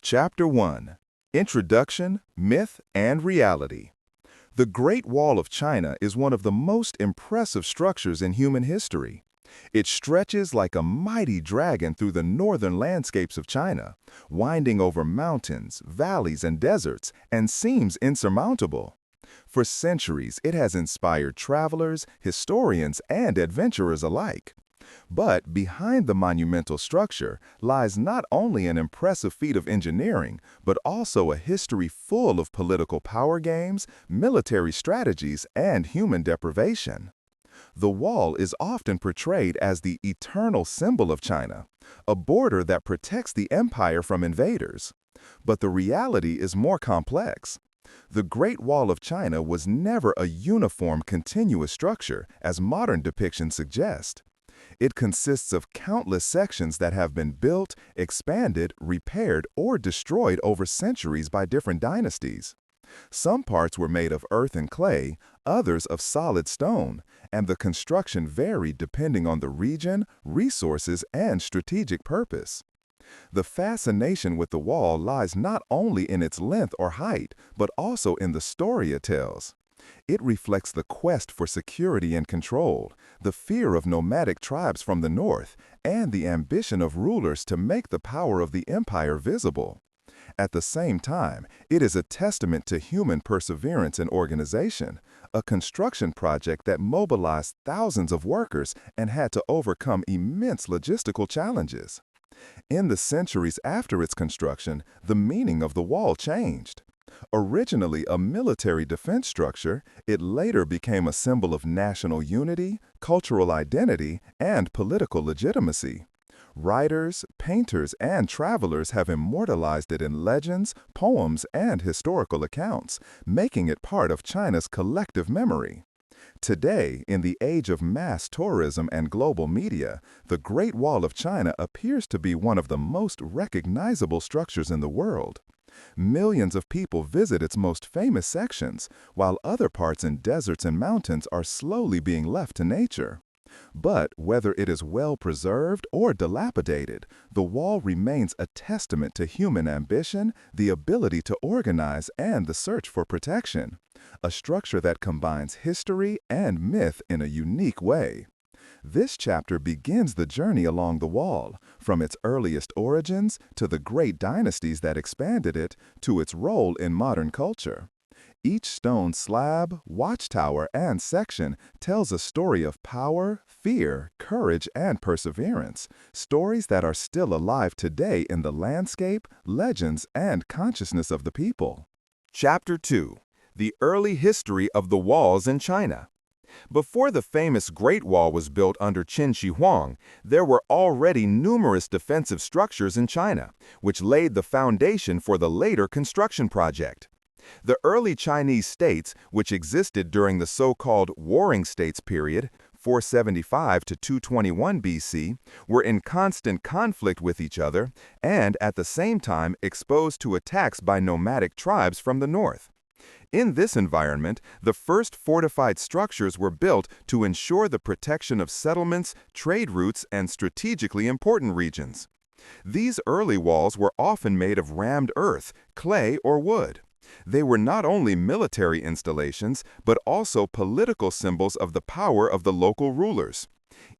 Chapter 1. Introduction, Myth, and Reality. The Great Wall of China is one of the most impressive structures in human history. It stretches like a mighty dragon through the northern landscapes of China, winding over mountains, valleys, and deserts, and seems insurmountable. For centuries, it has inspired travelers, historians, and adventurers alike. But behind the monumental structure lies not only an impressive feat of engineering, but also a history full of political power games, military strategies, and human deprivation. The wall is often portrayed as the eternal symbol of China, a border that protects the empire from invaders. But the reality is more complex. The Great Wall of China was never a uniform, continuous structure, as modern depictions suggest. It consists of countless sections that have been built, expanded, repaired, or destroyed over centuries by different dynasties. Some parts were made of earth and clay, others of solid stone, and the construction varied depending on the region, resources, and strategic purpose. The fascination with the wall lies not only in its length or height, but also in the story it tells. It reflects the quest for security and control, the fear of nomadic tribes from the north, and the ambition of rulers to make the power of the empire visible. At the same time, it is a testament to human perseverance and organization, a construction project that mobilized thousands of workers and had to overcome immense logistical challenges. In the centuries after its construction, the meaning of the wall changed. Originally a military defense structure, it later became a symbol of national unity, cultural identity, and political legitimacy. Writers, painters, and travelers have immortalized it in legends, poems, and historical accounts, making it part of China's collective memory. Today, in the age of mass tourism and global media, the Great Wall of China appears to be one of the most recognizable structures in the world. Millions of people visit its most famous sections, while other parts in deserts and mountains are slowly being left to nature. But whether it is well preserved or dilapidated, the wall remains a testament to human ambition, the ability to organize, and the search for protection. A structure that combines history and myth in a unique way. This chapter begins the journey along the wall, from its earliest origins to the great dynasties that expanded it to its role in modern culture. Each stone slab, watchtower, and section tells a story of power, fear, courage, and perseverance, stories that are still alive today in the landscape, legends, and consciousness of the people. Chapter 2. The Early History of the Walls in China. Before the famous Great Wall was built under Qin Shi Huang, there were already numerous defensive structures in China, which laid the foundation for the later construction project. The early Chinese states, which existed during the so-called Warring States period, 475 to 221 BC, were in constant conflict with each other and at the same time exposed to attacks by nomadic tribes from the north. In this environment, the first fortified structures were built to ensure the protection of settlements, trade routes, and strategically important regions. These early walls were often made of rammed earth, clay, or wood. They were not only military installations, but also political symbols of the power of the local rulers.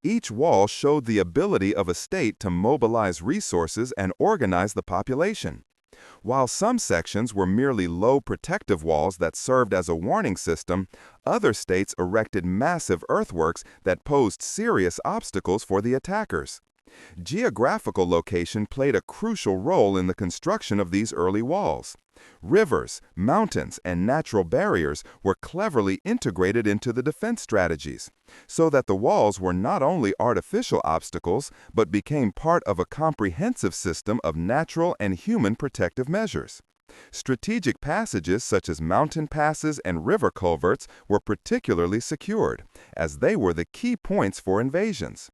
Each wall showed the ability of a state to mobilize resources and organize the population. While some sections were merely low protective walls that served as a warning system, other states erected massive earthworks that posed serious obstacles for the attackers. Geographical location played a crucial role in the construction of these early walls. Rivers, mountains, and natural barriers were cleverly integrated into the defense strategies, so that the walls were not only artificial obstacles, but became part of a comprehensive system of natural and human protective measures. Strategic passages such as mountain passes and river culverts were particularly secured, as they were the key points for invasions.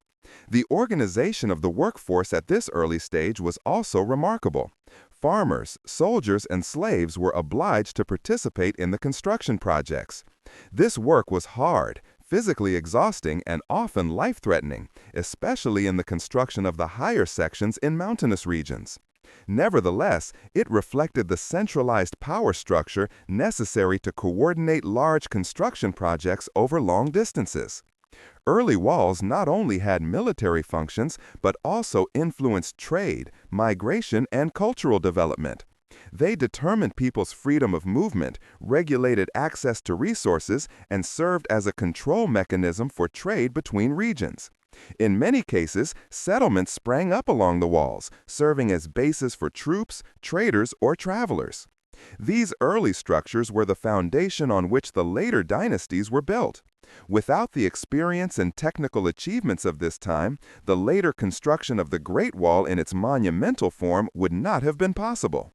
The organization of the workforce at this early stage was also remarkable. Farmers, soldiers, and slaves were obliged to participate in the construction projects. This work was hard, physically exhausting, and often life-threatening, especially in the construction of the higher sections in mountainous regions. Nevertheless, it reflected the centralized power structure necessary to coordinate large construction projects over long distances. Early walls not only had military functions, but also influenced trade, migration, and cultural development. They determined people's freedom of movement, regulated access to resources, and served as a control mechanism for trade between regions. In many cases, settlements sprang up along the walls, serving as bases for troops, traders, or travelers. These early structures were the foundation on which the later dynasties were built. Without the experience and technical achievements of this time, the later construction of the Great Wall in its monumental form would not have been possible.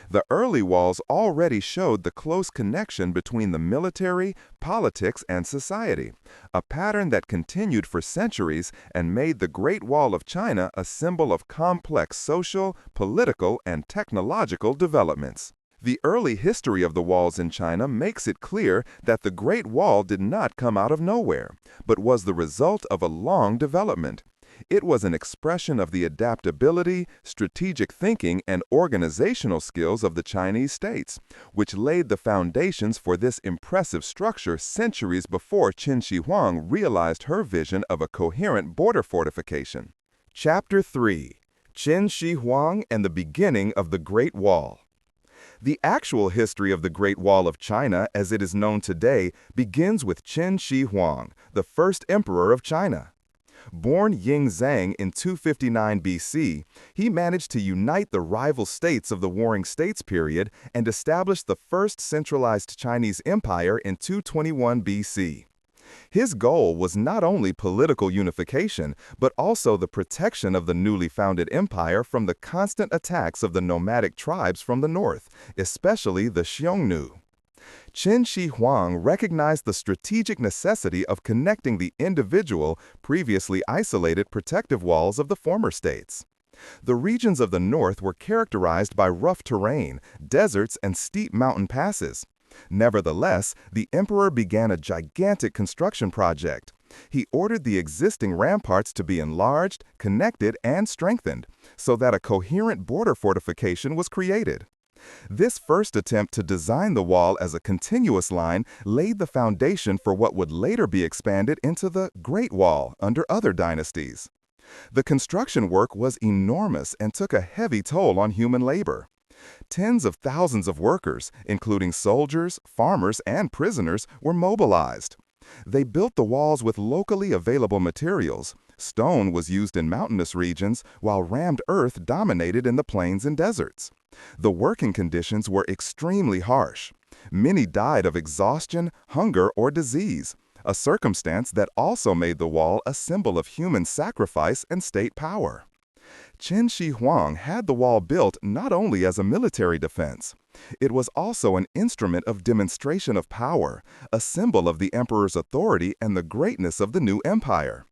The early walls already showed the close connection between the military, politics, and society, a pattern that continued for centuries and made the Great Wall of China a symbol of complex social, political, and technological developments. The early history of the walls in China makes it clear that the Great Wall did not come out of nowhere, but was the result of a long development. It was an expression of the adaptability, strategic thinking, and organizational skills of the Chinese states, which laid the foundations for this impressive structure centuries before Qin Shi Huang realized her vision of a coherent border fortification. Chapter 3: Qin Shi Huang and the Beginning of the Great Wall. The actual history of the Great Wall of China, as it is known today, begins with Qin Shi Huang, the first emperor of China. Born Ying Zhang in 259 BC, he managed to unite the rival states of the Warring States period and established the first centralized Chinese empire in 221 BC. His goal was not only political unification, but also the protection of the newly founded empire from the constant attacks of the nomadic tribes from the north, especially the Xiongnu. Qin Shi Huang recognized the strategic necessity of connecting the individual, previously isolated protective walls of the former states. The regions of the north were characterized by rough terrain, deserts, and steep mountain passes. Nevertheless, the emperor began a gigantic construction project. He ordered the existing ramparts to be enlarged, connected, and strengthened, so that a coherent border fortification was created. This first attempt to design the wall as a continuous line laid the foundation for what would later be expanded into the Great Wall under other dynasties. The construction work was enormous and took a heavy toll on human labor. Tens of thousands of workers, including soldiers, farmers, and prisoners, were mobilized. They built the walls with locally available materials. Stone was used in mountainous regions, while rammed earth dominated in the plains and deserts. The working conditions were extremely harsh. Many died of exhaustion, hunger, or disease, a circumstance that also made the wall a symbol of human sacrifice and state power. Qin Shi Huang had the wall built not only as a military defense. It was also an instrument of demonstration of power, a symbol of the emperor's authority and the greatness of the new empire.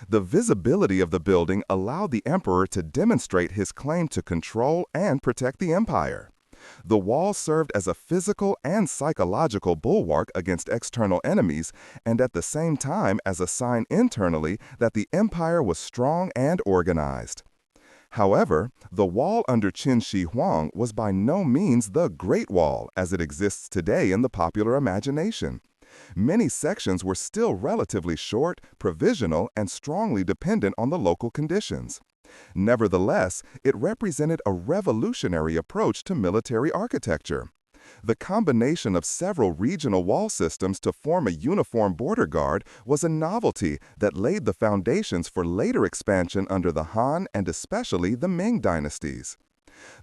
The visibility of the building allowed the emperor to demonstrate his claim to control and protect the empire. The wall served as a physical and psychological bulwark against external enemies, and at the same time as a sign internally that the empire was strong and organized. However, the wall under Qin Shi Huang was by no means the Great Wall as it exists today in the popular imagination. Many sections were still relatively short, provisional, and strongly dependent on the local conditions. Nevertheless, it represented a revolutionary approach to military architecture. The combination of several regional wall systems to form a uniform border guard was a novelty that laid the foundations for later expansion under the Han and especially the Ming dynasties.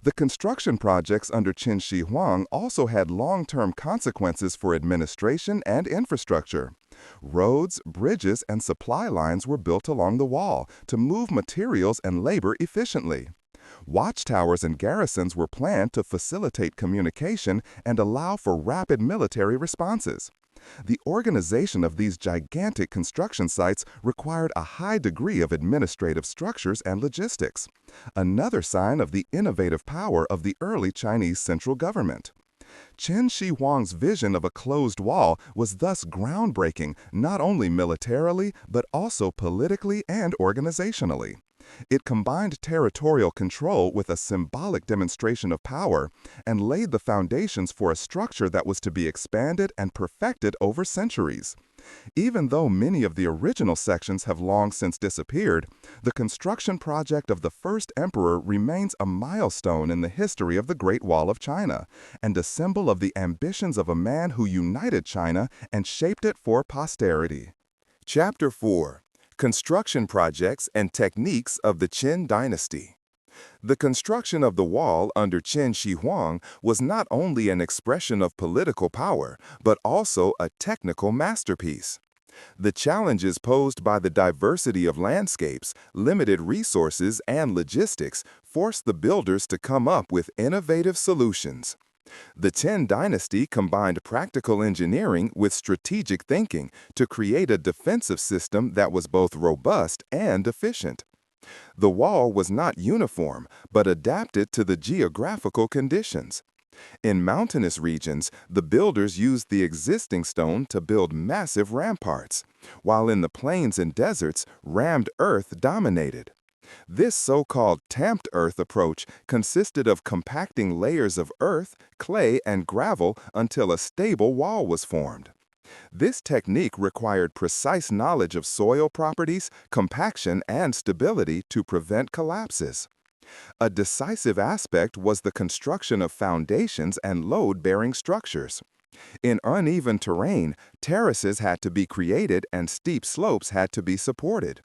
The construction projects under Qin Shi Huang also had long-term consequences for administration and infrastructure. Roads, bridges, and supply lines were built along the wall to move materials and labor efficiently. Watchtowers and garrisons were planned to facilitate communication and allow for rapid military responses. The organization of these gigantic construction sites required a high degree of administrative structures and logistics, another sign of the innovative power of the early Chinese central government. Qin Shi Huang's vision of a closed wall was thus groundbreaking not only militarily but also politically and organizationally. It combined territorial control with a symbolic demonstration of power and laid the foundations for a structure that was to be expanded and perfected over centuries. Even though many of the original sections have long since disappeared, the construction project of the first emperor remains a milestone in the history of the Great Wall of China and a symbol of the ambitions of a man who united China and shaped it for posterity. Chapter 4: Construction Projects and Techniques of the Qin Dynasty. The construction of the wall under Qin Shi Huang was not only an expression of political power, but also a technical masterpiece. The challenges posed by the diversity of landscapes, limited resources, and logistics forced the builders to come up with innovative solutions. The Qin dynasty combined practical engineering with strategic thinking to create a defensive system that was both robust and efficient. The wall was not uniform, but adapted to the geographical conditions. In mountainous regions, the builders used the existing stone to build massive ramparts, while in the plains and deserts, rammed earth dominated. This so-called tamped earth approach consisted of compacting layers of earth, clay, and gravel until a stable wall was formed. This technique required precise knowledge of soil properties, compaction, and stability to prevent collapses. A decisive aspect was the construction of foundations and load-bearing structures. In uneven terrain, terraces had to be created and steep slopes had to be supported.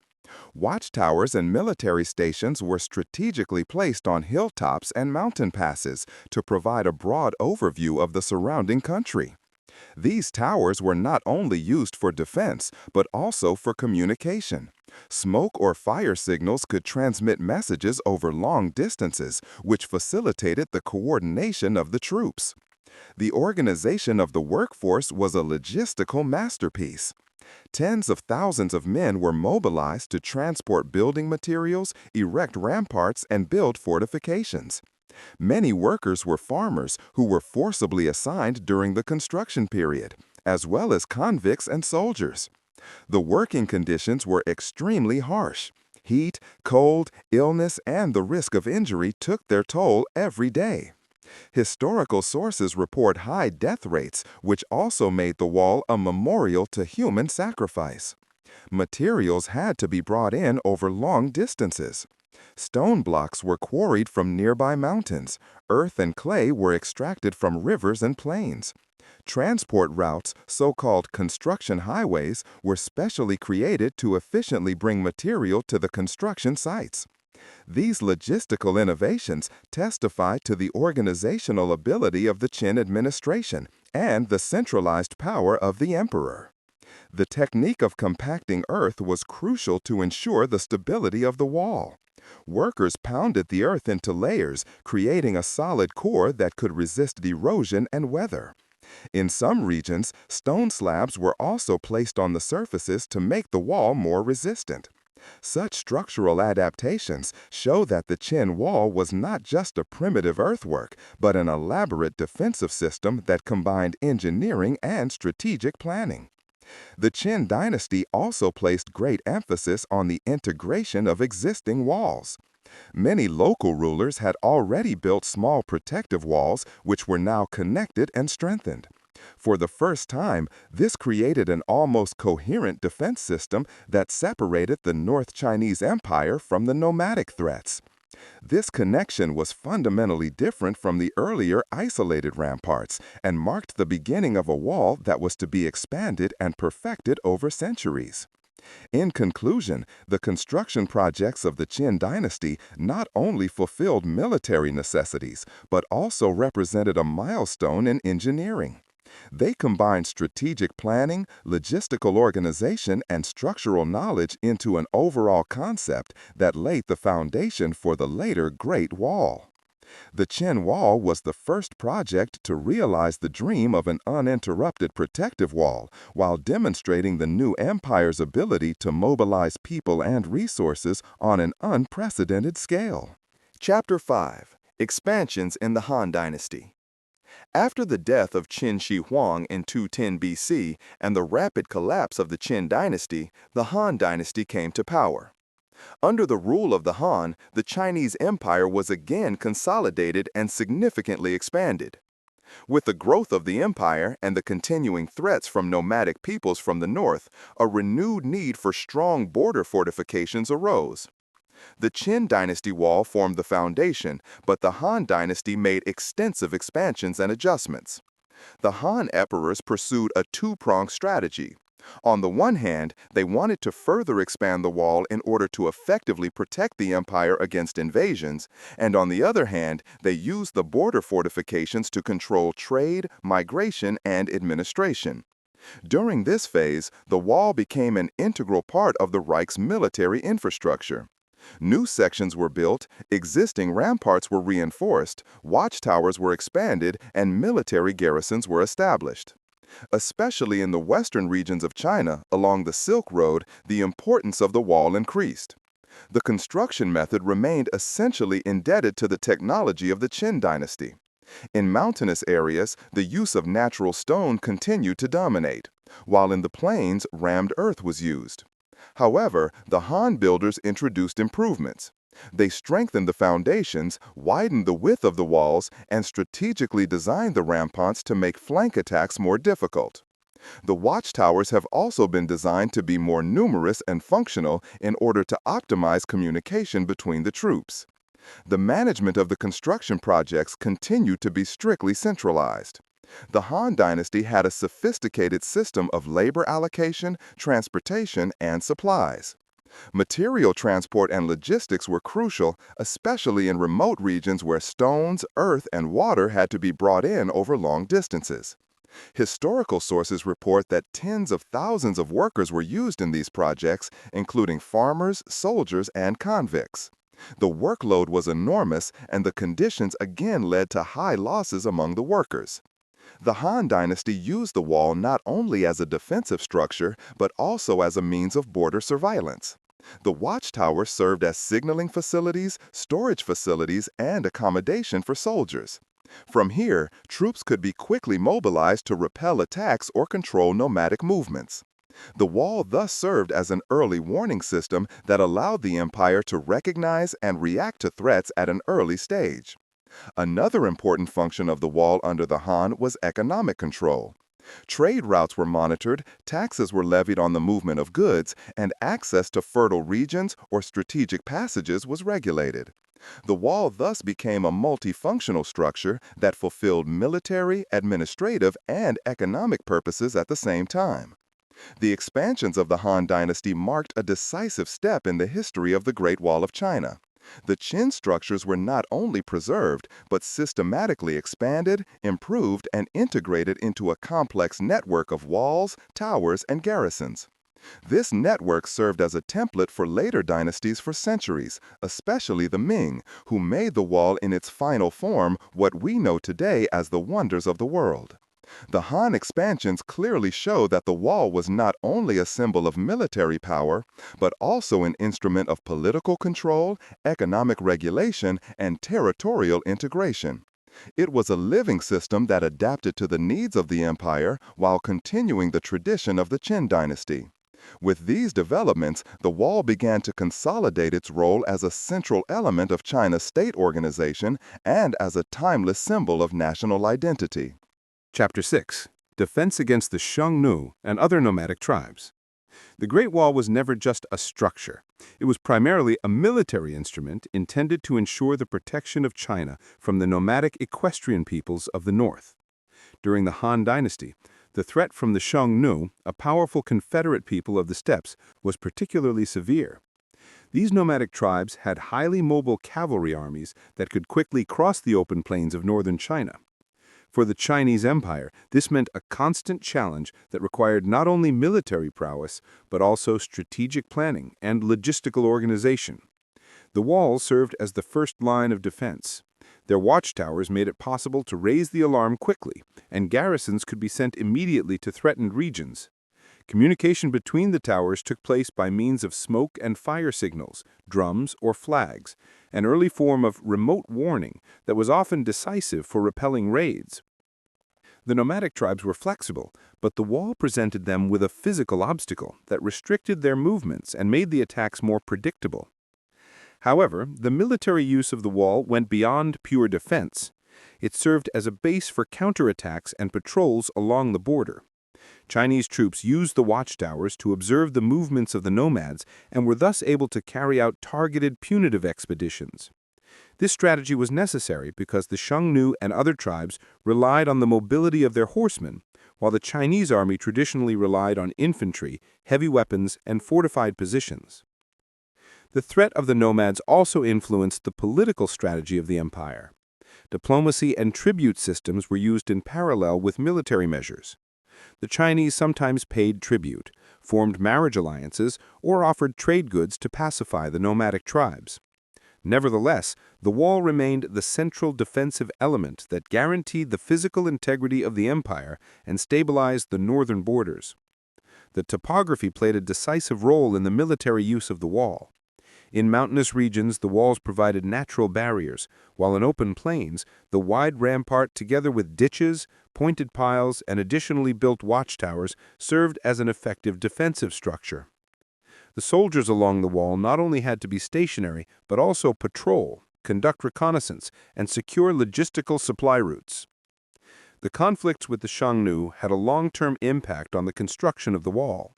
Watchtowers and military stations were strategically placed on hilltops and mountain passes to provide a broad overview of the surrounding country. These towers were not only used for defense, but also for communication. Smoke or fire signals could transmit messages over long distances, which facilitated the coordination of the troops. The organization of the workforce was a logistical masterpiece. Tens of thousands of men were mobilized to transport building materials, erect ramparts, and build fortifications. Many workers were farmers who were forcibly assigned during the construction period, as well as convicts and soldiers. The working conditions were extremely harsh. Heat, cold, illness, and the risk of injury took their toll every day. Historical sources report high death rates, which also made the wall a memorial to human sacrifice. Materials had to be brought in over long distances. Stone blocks were quarried from nearby mountains. Earth and clay were extracted from rivers and plains. Transport routes, so-called construction highways, were specially created to efficiently bring material to the construction sites. These logistical innovations testify to the organizational ability of the Qin administration and the centralized power of the emperor. The technique of compacting earth was crucial to ensure the stability of the wall. Workers pounded the earth into layers, creating a solid core that could resist erosion and weather. In some regions, stone slabs were also placed on the surfaces to make the wall more resistant. Such structural adaptations show that the Qin wall was not just a primitive earthwork, but an elaborate defensive system that combined engineering and strategic planning. The Qin dynasty also placed great emphasis on the integration of existing walls. Many local rulers had already built small protective walls, which were now connected and strengthened. For the first time, this created an almost coherent defense system that separated the North Chinese Empire from the nomadic threats. This connection was fundamentally different from the earlier isolated ramparts and marked the beginning of a wall that was to be expanded and perfected over centuries. In conclusion, the construction projects of the Qin dynasty not only fulfilled military necessities, but also represented a milestone in engineering. They combined strategic planning, logistical organization, and structural knowledge into an overall concept that laid the foundation for the later Great Wall. The Qin Wall was the first project to realize the dream of an uninterrupted protective wall, while demonstrating the new empire's ability to mobilize people and resources on an unprecedented scale. Chapter 5: Expansions in the Han Dynasty. After the death of Qin Shi Huang in 210 BC and the rapid collapse of the Qin dynasty, the Han dynasty came to power. Under the rule of the Han, the Chinese Empire was again consolidated and significantly expanded. With the growth of the empire and the continuing threats from nomadic peoples from the north, a renewed need for strong border fortifications arose. The Qin Dynasty wall formed the foundation, but the Han Dynasty made extensive expansions and adjustments. The Han emperors pursued a two-pronged strategy. On the one hand, they wanted to further expand the wall in order to effectively protect the empire against invasions, and on the other hand, they used the border fortifications to control trade, migration, and administration. During this phase, the wall became an integral part of the Reich's military infrastructure. New sections were built, existing ramparts were reinforced, watchtowers were expanded, and military garrisons were established. Especially in the western regions of China, along the Silk Road, the importance of the wall increased. The construction method remained essentially indebted to the technology of the Qin dynasty. In mountainous areas, the use of natural stone continued to dominate, while in the plains, rammed earth was used. However, the Han builders introduced improvements. They strengthened the foundations, widened the width of the walls, and strategically designed the ramparts to make flank attacks more difficult. The watchtowers have also been designed to be more numerous and functional in order to optimize communication between the troops. The management of the construction projects continued to be strictly centralized. The Han Dynasty had a sophisticated system of labor allocation, transportation, and supplies. Material transport and logistics were crucial, especially in remote regions where stones, earth, and water had to be brought in over long distances. Historical sources report that tens of thousands of workers were used in these projects, including farmers, soldiers, and convicts. The workload was enormous, and the conditions again led to high losses among the workers. The Han Dynasty used the wall not only as a defensive structure, but also as a means of border surveillance. The watchtowers served as signaling facilities, storage facilities, and accommodation for soldiers. From here, troops could be quickly mobilized to repel attacks or control nomadic movements. The wall thus served as an early warning system that allowed the empire to recognize and react to threats at an early stage. Another important function of the wall under the Han was economic control. Trade routes were monitored, taxes were levied on the movement of goods, and access to fertile regions or strategic passages was regulated. The wall thus became a multifunctional structure that fulfilled military, administrative, and economic purposes at the same time. The expansions of the Han Dynasty marked a decisive step in the history of the Great Wall of China. The Qin structures were not only preserved, but systematically expanded, improved, and integrated into a complex network of walls, towers, and garrisons. This network served as a template for later dynasties for centuries, especially the Ming, who made the wall in its final form what we know today as the wonders of the world. The Han expansions clearly show that the wall was not only a symbol of military power, but also an instrument of political control, economic regulation, and territorial integration. It was a living system that adapted to the needs of the empire while continuing the tradition of the Qin dynasty. With these developments, the wall began to consolidate its role as a central element of China's state organization and as a timeless symbol of national identity. Chapter 6. Defense against the Xiongnu and other nomadic tribes. The Great Wall was never just a structure. It was primarily a military instrument intended to ensure the protection of China from the nomadic equestrian peoples of the north. During the Han Dynasty, the threat from the Xiongnu, a powerful confederate people of the steppes, was particularly severe. These nomadic tribes had highly mobile cavalry armies that could quickly cross the open plains of northern China. For the Chinese Empire, this meant a constant challenge that required not only military prowess, but also strategic planning and logistical organization. The walls served as the first line of defense. Their watchtowers made it possible to raise the alarm quickly, and garrisons could be sent immediately to threatened regions. Communication between the towers took place by means of smoke and fire signals, drums, or flags, an early form of remote warning that was often decisive for repelling raids. The nomadic tribes were flexible, but the wall presented them with a physical obstacle that restricted their movements and made the attacks more predictable. However, the military use of the wall went beyond pure defense. It served as a base for counterattacks and patrols along the border. Chinese troops used the watchtowers to observe the movements of the nomads and were thus able to carry out targeted punitive expeditions. This strategy was necessary because the Xiongnu and other tribes relied on the mobility of their horsemen, while the Chinese army traditionally relied on infantry, heavy weapons, and fortified positions. The threat of the nomads also influenced the political strategy of the empire. Diplomacy and tribute systems were used in parallel with military measures. The Chinese sometimes paid tribute, formed marriage alliances, or offered trade goods to pacify the nomadic tribes. Nevertheless, the wall remained the central defensive element that guaranteed the physical integrity of the empire and stabilized the northern borders. The topography played a decisive role in the military use of the wall. In mountainous regions, the walls provided natural barriers, while in open plains, the wide rampart together with ditches, pointed piles, and additionally built watchtowers served as an effective defensive structure. The soldiers along the wall not only had to be stationary, but also patrol, conduct reconnaissance, and secure logistical supply routes. The conflicts with the Xiongnu had a long-term impact on the construction of the wall.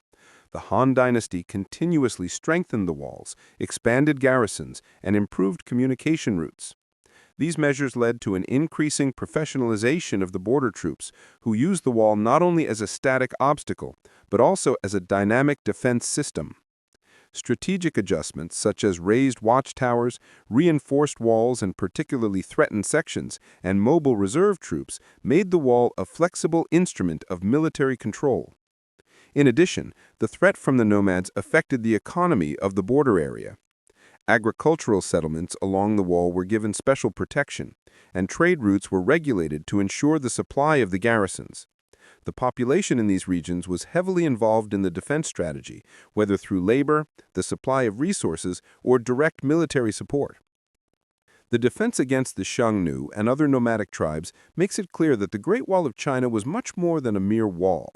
The Han Dynasty continuously strengthened the walls, expanded garrisons, and improved communication routes. These measures led to an increasing professionalization of the border troops, who used the wall not only as a static obstacle, but also as a dynamic defense system. Strategic adjustments such as raised watchtowers, reinforced walls in particularly threatened sections, and mobile reserve troops made the wall a flexible instrument of military control. In addition, the threat from the nomads affected the economy of the border area. Agricultural settlements along the wall were given special protection, and trade routes were regulated to ensure the supply of the garrisons. The population in these regions was heavily involved in the defense strategy, whether through labor, the supply of resources, or direct military support. The defense against the Xiongnu and other nomadic tribes makes it clear that the Great Wall of China was much more than a mere wall.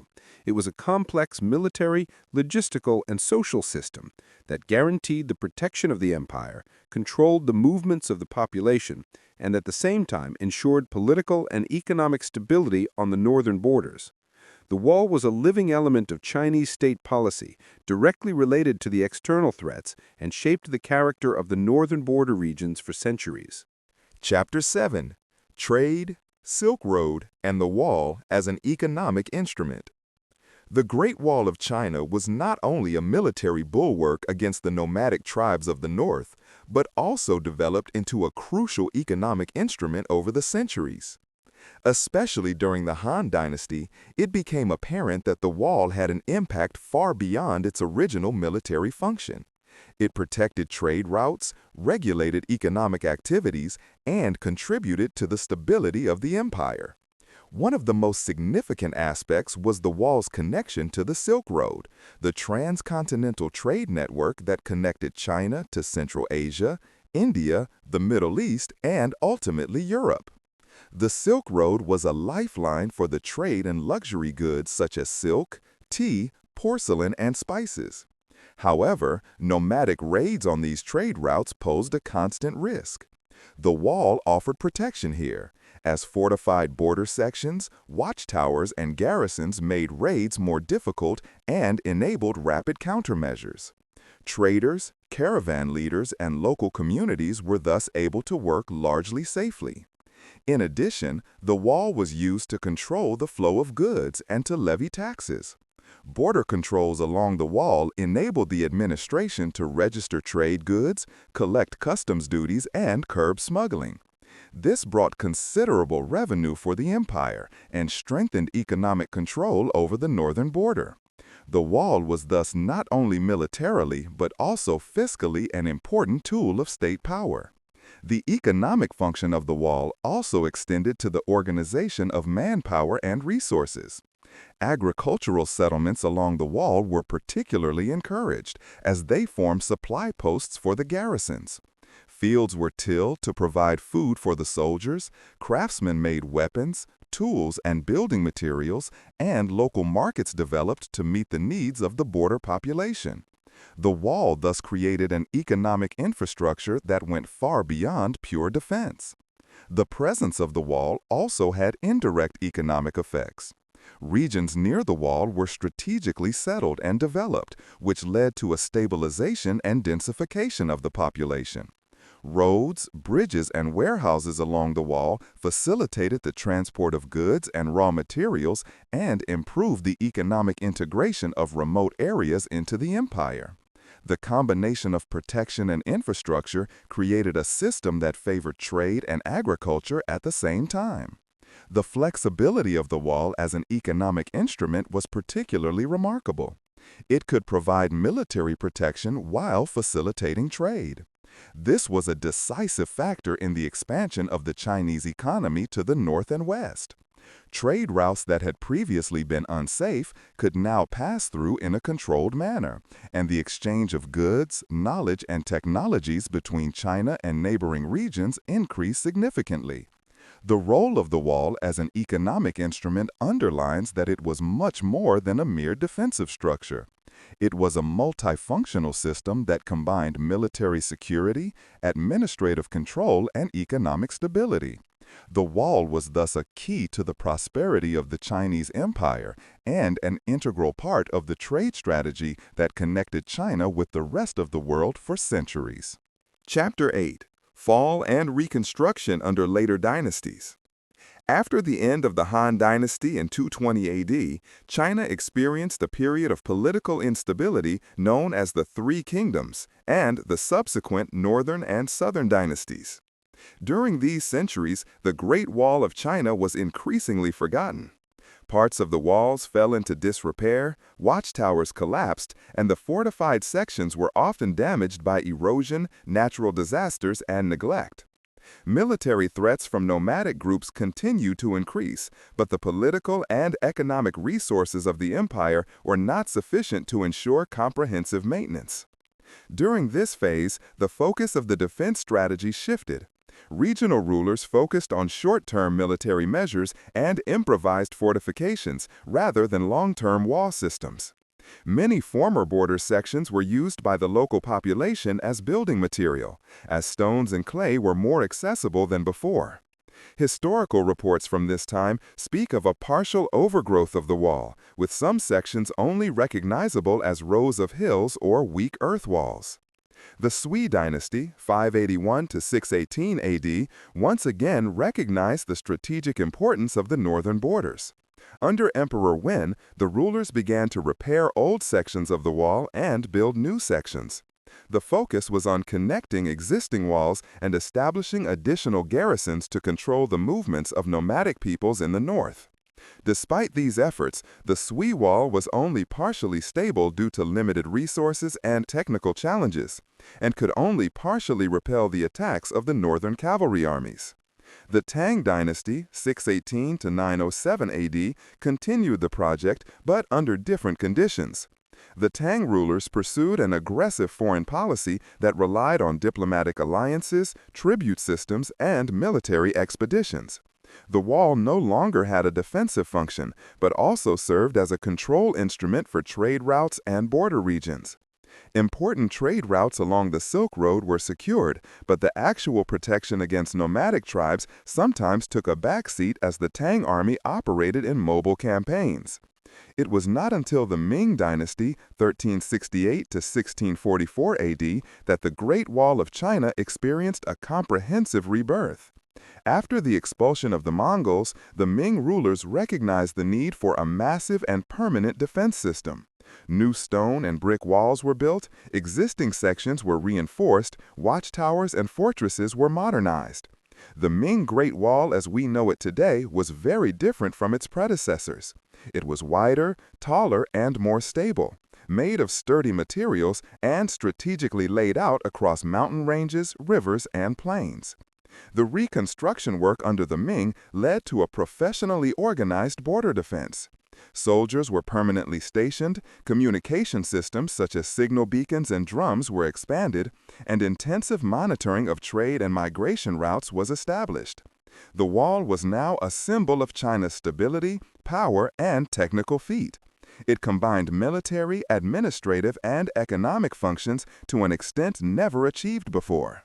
It was a complex military, logistical, and social system that guaranteed the protection of the empire, controlled the movements of the population, and at the same time ensured political and economic stability on the northern borders. The wall was a living element of Chinese state policy, directly related to the external threats, and shaped the character of the northern border regions for centuries. Chapter 7. Trade, Silk Road, and the Wall as an Economic Instrument. The Great Wall of China was not only a military bulwark against the nomadic tribes of the north, but also developed into a crucial economic instrument over the centuries. Especially during the Han Dynasty, it became apparent that the wall had an impact far beyond its original military function. It protected trade routes, regulated economic activities, and contributed to the stability of the empire. One of the most significant aspects was the wall's connection to the Silk Road, the transcontinental trade network that connected China to Central Asia, India, the Middle East, and ultimately Europe. The Silk Road was a lifeline for the trade in luxury goods such as silk, tea, porcelain, and spices. However, nomadic raids on these trade routes posed a constant risk. The wall offered protection here, as fortified border sections, watchtowers, and garrisons made raids more difficult and enabled rapid countermeasures. Traders, caravan leaders, and local communities were thus able to work largely safely. In addition, the wall was used to control the flow of goods and to levy taxes. Border controls along the wall enabled the administration to register trade goods, collect customs duties, and curb smuggling. This brought considerable revenue for the empire and strengthened economic control over the northern border. The wall was thus not only militarily but also fiscally an important tool of state power. The economic function of the wall also extended to the organization of manpower and resources. Agricultural settlements along the wall were particularly encouraged, as they formed supply posts for the garrisons. Fields were tilled to provide food for the soldiers, craftsmen made weapons, tools and building materials, and local markets developed to meet the needs of the border population. The wall thus created an economic infrastructure that went far beyond pure defense. The presence of the wall also had indirect economic effects. Regions near the wall were strategically settled and developed, which led to a stabilization and densification of the population. Roads, bridges, and warehouses along the wall facilitated the transport of goods and raw materials and improved the economic integration of remote areas into the empire. The combination of protection and infrastructure created a system that favored trade and agriculture at the same time. The flexibility of the wall as an economic instrument was particularly remarkable. It could provide military protection while facilitating trade. This was a decisive factor in the expansion of the Chinese economy to the north and west. Trade routes that had previously been unsafe could now pass through in a controlled manner, and the exchange of goods, knowledge, and technologies between China and neighboring regions increased significantly. The role of the wall as an economic instrument underlines that it was much more than a mere defensive structure. It was a multifunctional system that combined military security, administrative control, and economic stability. The wall was thus a key to the prosperity of the Chinese Empire and an integral part of the trade strategy that connected China with the rest of the world for centuries. Chapter 8: Fall and Reconstruction under Later Dynasties. After the end of the Han Dynasty in 220 AD, China experienced a period of political instability known as the Three Kingdoms and the subsequent Northern and Southern dynasties. During these centuries, the Great Wall of China was increasingly forgotten. Parts of the walls fell into disrepair, watchtowers collapsed, and the fortified sections were often damaged by erosion, natural disasters, and neglect. Military threats from nomadic groups continued to increase, but the political and economic resources of the empire were not sufficient to ensure comprehensive maintenance. During this phase, the focus of the defense strategy shifted. Regional rulers focused on short-term military measures and improvised fortifications rather than long-term wall systems. Many former border sections were used by the local population as building material, as stones and clay were more accessible than before. Historical reports from this time speak of a partial overgrowth of the wall, with some sections only recognizable as rows of hills or weak earth walls. The Sui dynasty, 581 to 618 AD, once again recognized the strategic importance of the northern borders. Under Emperor Wen, the rulers began to repair old sections of the wall and build new sections. The focus was on connecting existing walls and establishing additional garrisons to control the movements of nomadic peoples in the north. Despite these efforts, the Sui wall was only partially stable due to limited resources and technical challenges, and could only partially repel the attacks of the northern cavalry armies. The Tang Dynasty, 618 to 907 AD, continued the project, but under different conditions. The Tang rulers pursued an aggressive foreign policy that relied on diplomatic alliances, tribute systems, and military expeditions. The wall no longer had a defensive function, but also served as a control instrument for trade routes and border regions. Important trade routes along the Silk Road were secured, but the actual protection against nomadic tribes sometimes took a backseat as the Tang army operated in mobile campaigns. It was not until the Ming Dynasty, 1368 to 1644 AD, that the Great Wall of China experienced a comprehensive rebirth. After the expulsion of the Mongols, the Ming rulers recognized the need for a massive and permanent defense system. New stone and brick walls were built, existing sections were reinforced, watchtowers and fortresses were modernized. The Ming Great Wall as we know it today was very different from its predecessors. It was wider, taller, and more stable, made of sturdy materials and strategically laid out across mountain ranges, rivers, and plains. The reconstruction work under the Ming led to a professionally organized border defense. Soldiers were permanently stationed, communication systems such as signal beacons and drums were expanded, and intensive monitoring of trade and migration routes was established. The wall was now a symbol of China's stability, power, and technical feat. It combined military, administrative, and economic functions to an extent never achieved before.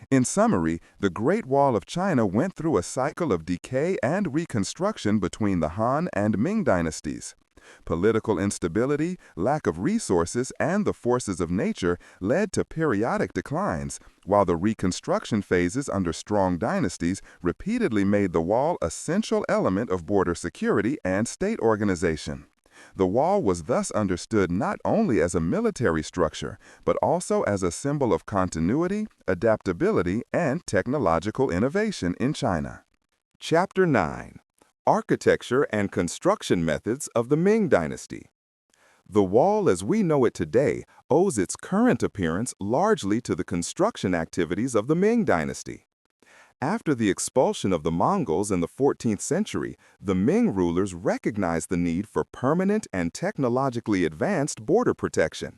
In summary, the Great Wall of China went through a cycle of decay and reconstruction between the Han and Ming dynasties. Political instability, lack of resources, and the forces of nature led to periodic declines, while the reconstruction phases under strong dynasties repeatedly made the wall an essential element of border security and state organization. The wall was thus understood not only as a military structure, but also as a symbol of continuity, adaptability, and technological innovation in China. Chapter 9. Architecture and Construction Methods of the Ming Dynasty. The wall as we know it today owes its current appearance largely to the construction activities of the Ming Dynasty. After the expulsion of the Mongols in the 14th century, the Ming rulers recognized the need for permanent and technologically advanced border protection.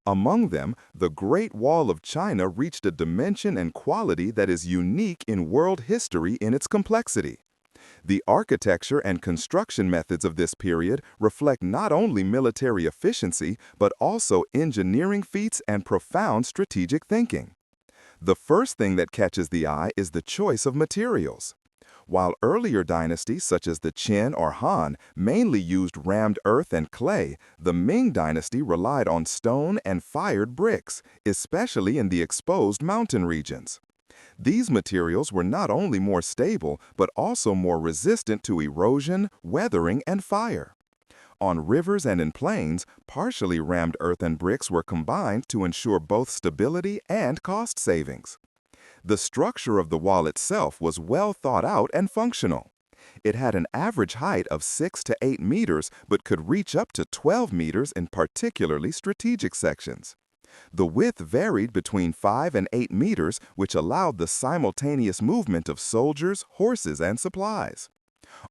Among them, the Great Wall of China reached a dimension and quality that is unique in world history in its complexity. The architecture and construction methods of this period reflect not only military efficiency, but also engineering feats and profound strategic thinking. The first thing that catches the eye is the choice of materials. While earlier dynasties such as the Qin or Han mainly used rammed earth and clay, the Ming dynasty relied on stone and fired bricks, especially in the exposed mountain regions. These materials were not only more stable, but also more resistant to erosion, weathering, and fire. On rivers and in plains, partially rammed earth and bricks were combined to ensure both stability and cost savings. The structure of the wall itself was well thought out and functional. It had an average height of 6 to 8 meters, but could reach up to 12 meters in particularly strategic sections. The width varied between 5 and 8 meters, which allowed the simultaneous movement of soldiers, horses, and supplies.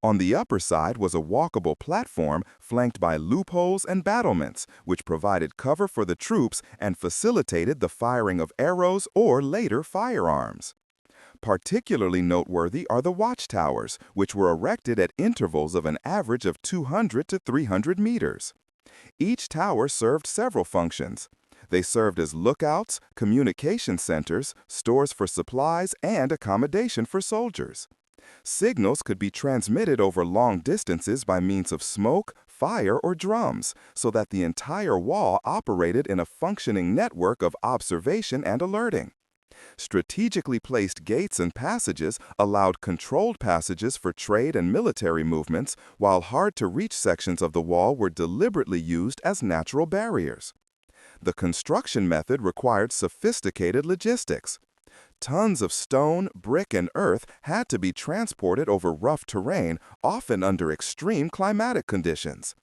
On the upper side was a walkable platform flanked by loopholes and battlements, which provided cover for the troops and facilitated the firing of arrows or later firearms. Particularly noteworthy are the watchtowers, which were erected at intervals of an average of 200 to 300 meters. Each tower served several functions. They served as lookouts, communication centers, stores for supplies, and accommodation for soldiers. Signals could be transmitted over long distances by means of smoke, fire, or drums, so that the entire wall operated in a functioning network of observation and alerting. Strategically placed gates and passages allowed controlled passages for trade and military movements, while hard-to-reach sections of the wall were deliberately used as natural barriers. The construction method required sophisticated logistics. Tons of stone, brick, and earth had to be transported over rough terrain, often under extreme climatic conditions.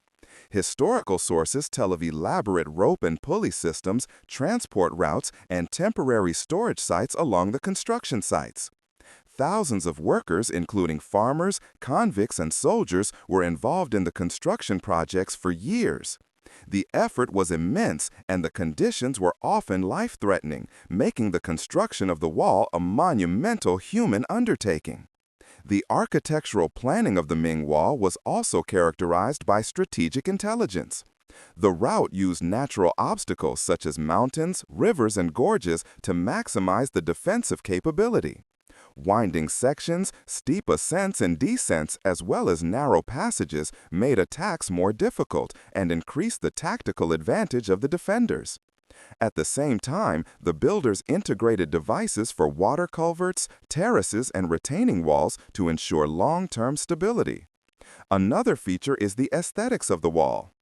Historical sources tell of elaborate rope and pulley systems, transport routes, and temporary storage sites along the construction sites. Thousands of workers, including farmers, convicts, and soldiers, were involved in the construction projects for years. The effort was immense, and the conditions were often life-threatening, making the construction of the wall a monumental human undertaking. The architectural planning of the Ming Wall was also characterized by strategic intelligence. The route used natural obstacles such as mountains, rivers, and gorges to maximize the defensive capability. Winding sections, steep ascents and descents, as well as narrow passages, made attacks more difficult and increased the tactical advantage of the defenders. At the same time, the builders integrated devices for water culverts, terraces, and retaining walls to ensure long-term stability. Another feature is the aesthetics of the wall.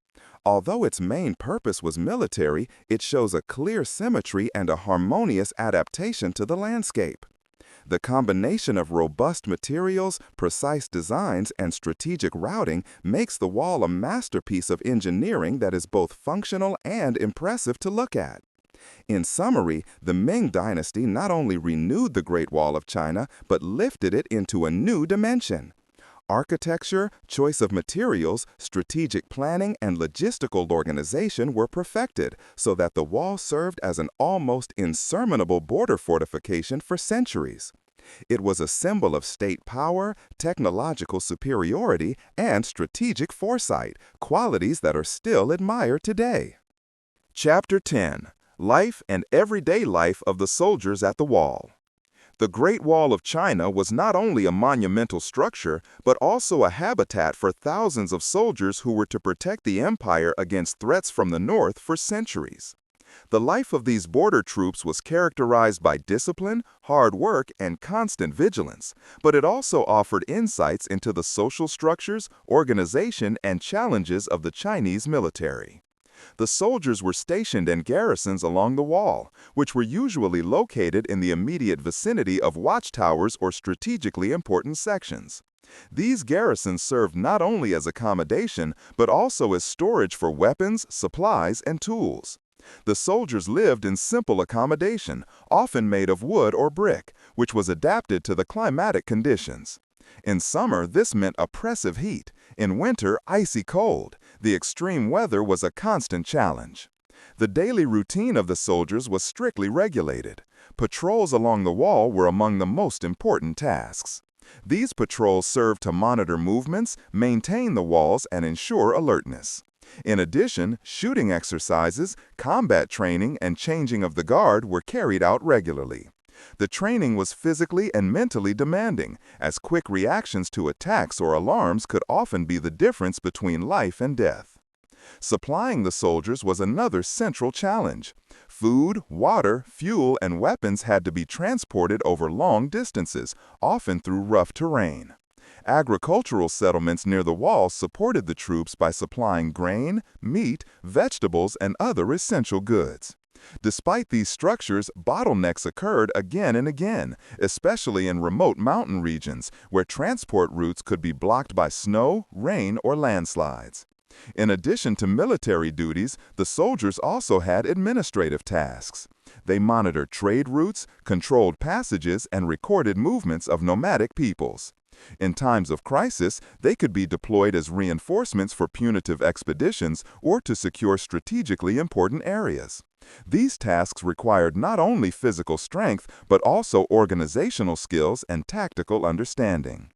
Although its main purpose was military, it shows a clear symmetry and a harmonious adaptation to the landscape. The combination of robust materials, precise designs, and strategic routing makes the wall a masterpiece of engineering that is both functional and impressive to look at. In summary, the Ming Dynasty not only renewed the Great Wall of China, but lifted it into a new dimension. Architecture, choice of materials, strategic planning, and logistical organization were perfected so that the wall served as an almost insurmountable border fortification for centuries. It was a symbol of state power, technological superiority, and strategic foresight, qualities that are still admired today. Chapter 10. Life and Everyday Life of the Soldiers at the Wall. The Great Wall of China was not only a monumental structure, but also a habitat for thousands of soldiers who were to protect the empire against threats from the north for centuries. The life of these border troops was characterized by discipline, hard work, and constant vigilance, but it also offered insights into the social structures, organization, and challenges of the Chinese military. The soldiers were stationed in garrisons along the wall, which were usually located in the immediate vicinity of watchtowers or strategically important sections. These garrisons served not only as accommodation, but also as storage for weapons, supplies, and tools. The soldiers lived in simple accommodation, often made of wood or brick, which was adapted to the climatic conditions. In summer, this meant oppressive heat. In winter, icy cold. The extreme weather was a constant challenge. The daily routine of the soldiers was strictly regulated. Patrols along the wall were among the most important tasks. These patrols served to monitor movements, maintain the walls, and ensure alertness. In addition, shooting exercises, combat training, and changing of the guard were carried out regularly. The training was physically and mentally demanding, as quick reactions to attacks or alarms could often be the difference between life and death. Supplying the soldiers was another central challenge. Food, water, fuel, and weapons had to be transported over long distances, often through rough terrain. Agricultural settlements near the walls supported the troops by supplying grain, meat, vegetables, and other essential goods. Despite these structures, bottlenecks occurred again and again, especially in remote mountain regions, where transport routes could be blocked by snow, rain, or landslides. In addition to military duties, the soldiers also had administrative tasks. They monitored trade routes, controlled passages, and recorded movements of nomadic peoples. In times of crisis, they could be deployed as reinforcements for punitive expeditions or to secure strategically important areas. These tasks required not only physical strength, but also organizational skills and tactical understanding.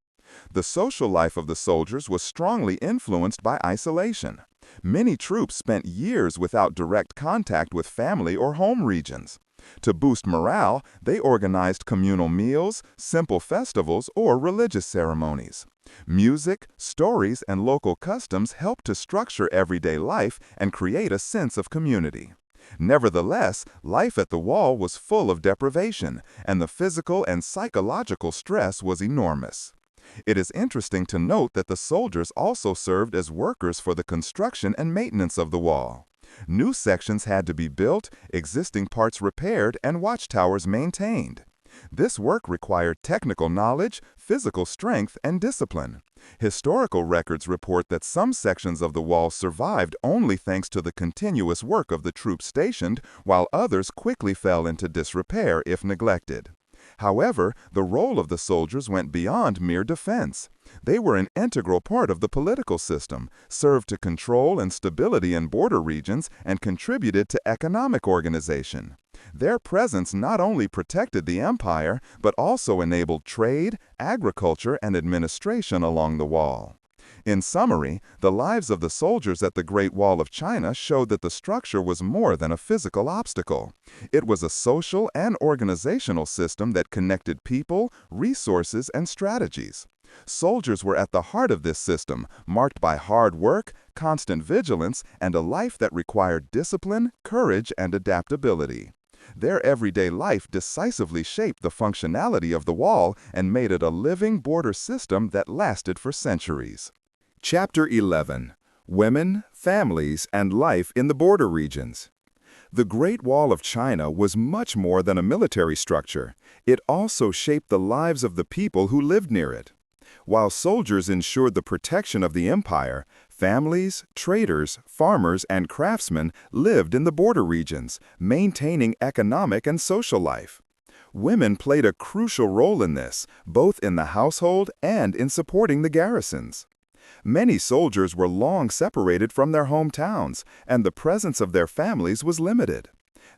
The social life of the soldiers was strongly influenced by isolation. Many troops spent years without direct contact with family or home regions. To boost morale, they organized communal meals, simple festivals, or religious ceremonies. Music, stories, and local customs helped to structure everyday life and create a sense of community. Nevertheless, life at the wall was full of deprivation, and the physical and psychological stress was enormous. It is interesting to note that the soldiers also served as workers for the construction and maintenance of the wall. New sections had to be built, existing parts repaired, and watchtowers maintained. This work required technical knowledge, physical strength, and discipline. Historical records report that some sections of the wall survived only thanks to the continuous work of the troops stationed, while others quickly fell into disrepair if neglected. However, the role of the soldiers went beyond mere defense. They were an integral part of the political system, served to control and stability in border regions, and contributed to economic organization. Their presence not only protected the empire, but also enabled trade, agriculture, and administration along the wall. In summary, the lives of the soldiers at the Great Wall of China showed that the structure was more than a physical obstacle. It was a social and organizational system that connected people, resources, and strategies. Soldiers were at the heart of this system, marked by hard work, constant vigilance, and a life that required discipline, courage, and adaptability. Their everyday life decisively shaped the functionality of the wall and made it a living border system that lasted for centuries. Chapter 11. Women, Families, and Life in the Border Regions. The Great Wall of China was much more than a military structure. It also shaped the lives of the people who lived near it. While soldiers ensured the protection of the empire, families, traders, farmers, and craftsmen lived in the border regions, maintaining economic and social life. Women played a crucial role in this, both in the household and in supporting the garrisons. Many soldiers were long separated from their hometowns, and the presence of their families was limited.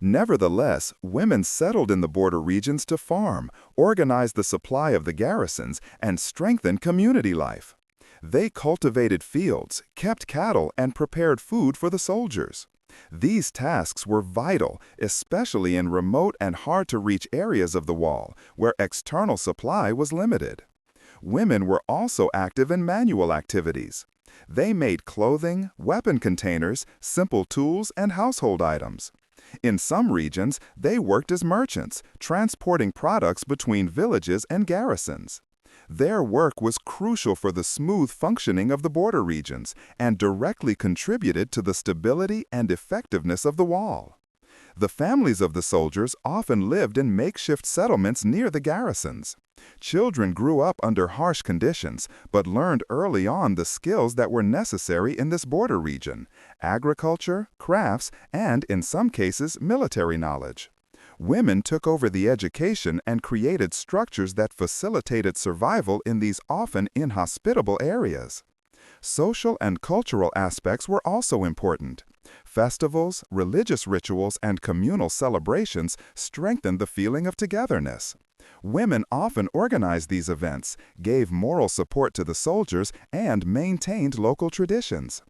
Nevertheless, women settled in the border regions to farm, organize the supply of the garrisons, and strengthen community life. They cultivated fields, kept cattle, and prepared food for the soldiers. These tasks were vital, especially in remote and hard-to-reach areas of the wall, where external supply was limited. Women were also active in manual activities. They made clothing, weapon containers, simple tools, and household items. In some regions, they worked as merchants, transporting products between villages and garrisons. Their work was crucial for the smooth functioning of the border regions and directly contributed to the stability and effectiveness of the wall. The families of the soldiers often lived in makeshift settlements near the garrisons. Children grew up under harsh conditions, but learned early on the skills that were necessary in this border region: agriculture, crafts, and, in some cases, military knowledge. Women took over the education and created structures that facilitated survival in these often inhospitable areas. Social and cultural aspects were also important. Festivals, religious rituals, and communal celebrations strengthened the feeling of togetherness. Women often organized these events, gave moral support to the soldiers, and maintained local traditions.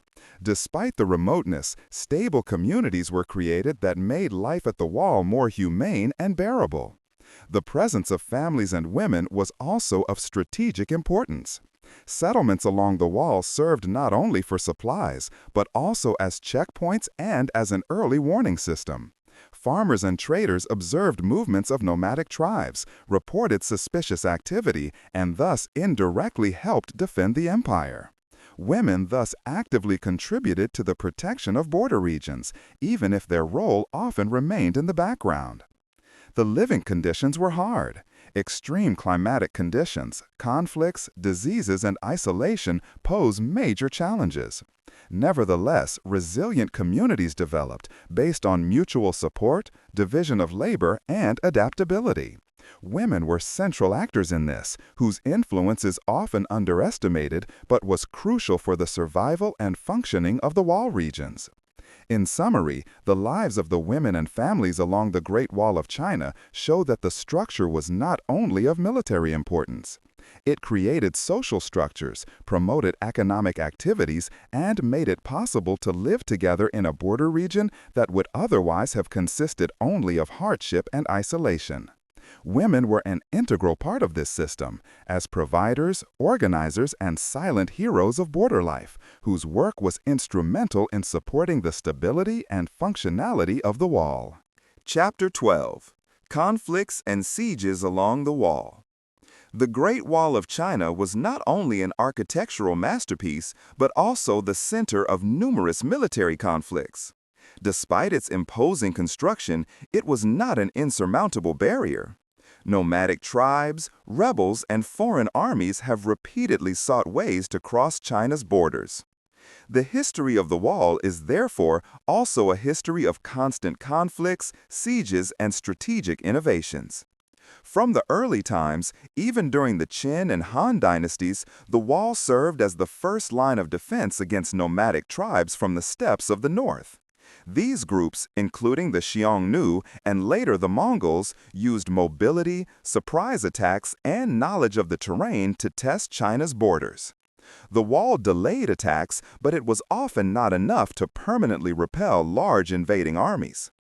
Despite the remoteness, stable communities were created that made life at the wall more humane and bearable. The presence of families and women was also of strategic importance. Settlements along the wall served not only for supplies, but also as checkpoints and as an early warning system. Farmers and traders observed movements of nomadic tribes, reported suspicious activity, and thus indirectly helped defend the empire. Women thus actively contributed to the protection of border regions, even if their role often remained in the background. The living conditions were hard. Extreme climatic conditions, conflicts, diseases, and isolation pose major challenges. Nevertheless, resilient communities developed based on mutual support, division of labor, and adaptability. Women were central actors in this, whose influence is often underestimated but was crucial for the survival and functioning of the wall regions. In summary, the lives of the women and families along the Great Wall of China show that the structure was not only of military importance. It created social structures, promoted economic activities, and made it possible to live together in a border region that would otherwise have consisted only of hardship and isolation. Women were an integral part of this system, as providers, organizers, and silent heroes of border life, whose work was instrumental in supporting the stability and functionality of the wall. Chapter 12: Conflicts and Sieges Along the Wall. The Great Wall of China was not only an architectural masterpiece, but also the center of numerous military conflicts. Despite its imposing construction, it was not an insurmountable barrier. Nomadic tribes, rebels, and foreign armies have repeatedly sought ways to cross China's borders. The history of the wall is therefore also a history of constant conflicts, sieges, and strategic innovations. From the early times, even during the Qin and Han dynasties, the wall served as the first line of defense against nomadic tribes from the steppes of the north. These groups, including the Xiongnu and later the Mongols, used mobility, surprise attacks, and knowledge of the terrain to test China's borders. The wall delayed attacks, but it was often not enough to permanently repel large invading armies.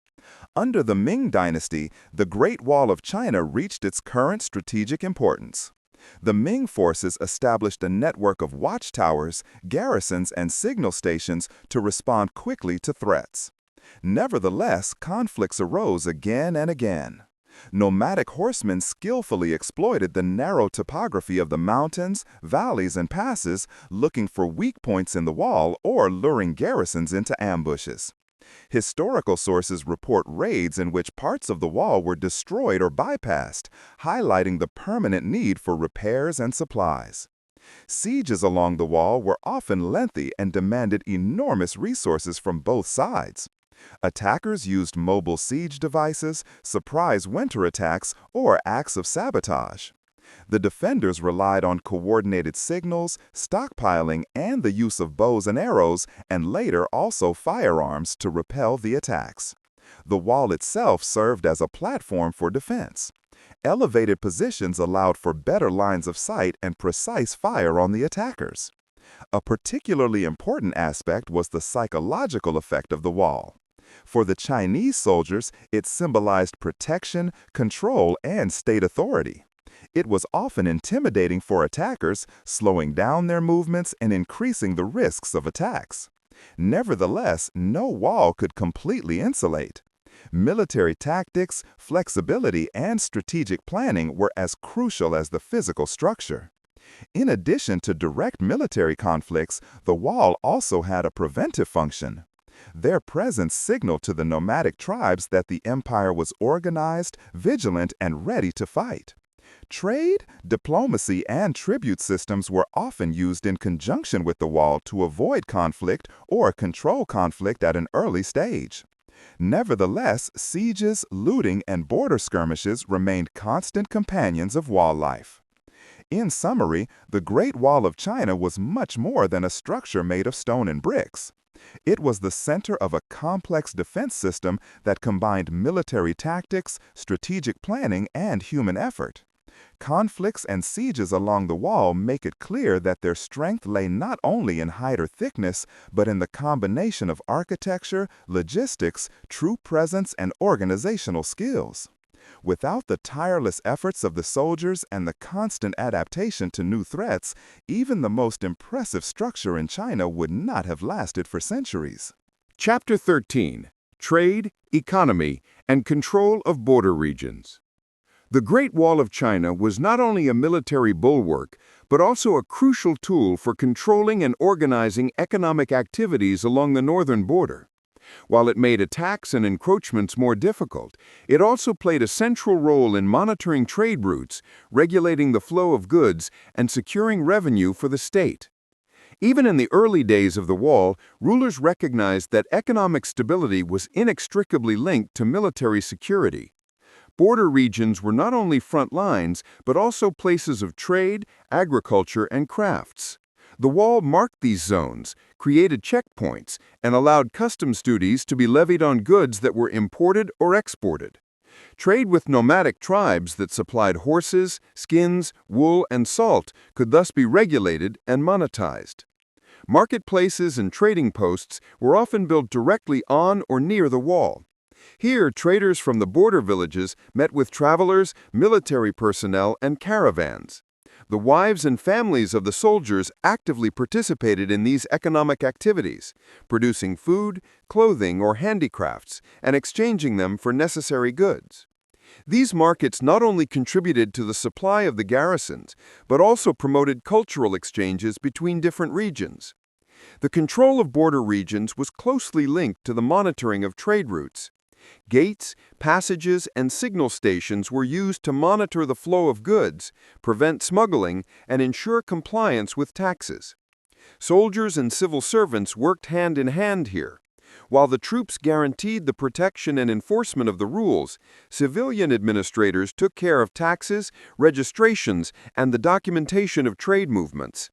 Under the Ming Dynasty, the Great Wall of China reached its current strategic importance. The Ming forces established a network of watchtowers, garrisons, and signal stations to respond quickly to threats. Nevertheless, conflicts arose again and again. Nomadic horsemen skillfully exploited the narrow topography of the mountains, valleys, and passes, looking for weak points in the wall or luring garrisons into ambushes. Historical sources report raids in which parts of the wall were destroyed or bypassed, highlighting the permanent need for repairs and supplies. Sieges along the wall were often lengthy and demanded enormous resources from both sides. Attackers used mobile siege devices, surprise winter attacks, or acts of sabotage. The defenders relied on coordinated signals, stockpiling, and the use of bows and arrows, and later also firearms to repel the attacks. The wall itself served as a platform for defense. Elevated positions allowed for better lines of sight and precise fire on the attackers. A particularly important aspect was the psychological effect of the wall. For the Chinese soldiers, it symbolized protection, control, and state authority. It was often intimidating for attackers, slowing down their movements and increasing the risks of attacks. Nevertheless, no wall could completely insulate. Military tactics, flexibility, and strategic planning were as crucial as the physical structure. In addition to direct military conflicts, the wall also had a preventive function. Their presence signaled to the nomadic tribes that the empire was organized, vigilant, and ready to fight. Trade, diplomacy, and tribute systems were often used in conjunction with the wall to avoid conflict or control conflict at an early stage. Nevertheless, sieges, looting, and border skirmishes remained constant companions of wall life. In summary, the Great Wall of China was much more than a structure made of stone and bricks. It was the center of a complex defense system that combined military tactics, strategic planning, and human effort. Conflicts and sieges along the wall make it clear that their strength lay not only in height or thickness, but in the combination of architecture, logistics, troop presence, and organizational skills. Without the tireless efforts of the soldiers and the constant adaptation to new threats, even the most impressive structure in China would not have lasted for centuries. Chapter 13: Trade, Economy, and Control of Border Regions. The Great Wall of China was not only a military bulwark, but also a crucial tool for controlling and organizing economic activities along the northern border. While it made attacks and encroachments more difficult, it also played a central role in monitoring trade routes, regulating the flow of goods, and securing revenue for the state. Even in the early days of the wall, rulers recognized that economic stability was inextricably linked to military security. Border regions were not only front lines, but also places of trade, agriculture, and crafts. The wall marked these zones, created checkpoints, and allowed customs duties to be levied on goods that were imported or exported. Trade with nomadic tribes that supplied horses, skins, wool, and salt could thus be regulated and monetized. Marketplaces and trading posts were often built directly on or near the wall. Here, traders from the border villages met with travelers, military personnel, and caravans. The wives and families of the soldiers actively participated in these economic activities, producing food, clothing, or handicrafts, and exchanging them for necessary goods. These markets not only contributed to the supply of the garrisons, but also promoted cultural exchanges between different regions. The control of border regions was closely linked to the monitoring of trade routes. Gates, passages, and signal stations were used to monitor the flow of goods, prevent smuggling, and ensure compliance with taxes. Soldiers and civil servants worked hand in hand here. While the troops guaranteed the protection and enforcement of the rules, civilian administrators took care of taxes, registrations, and the documentation of trade movements.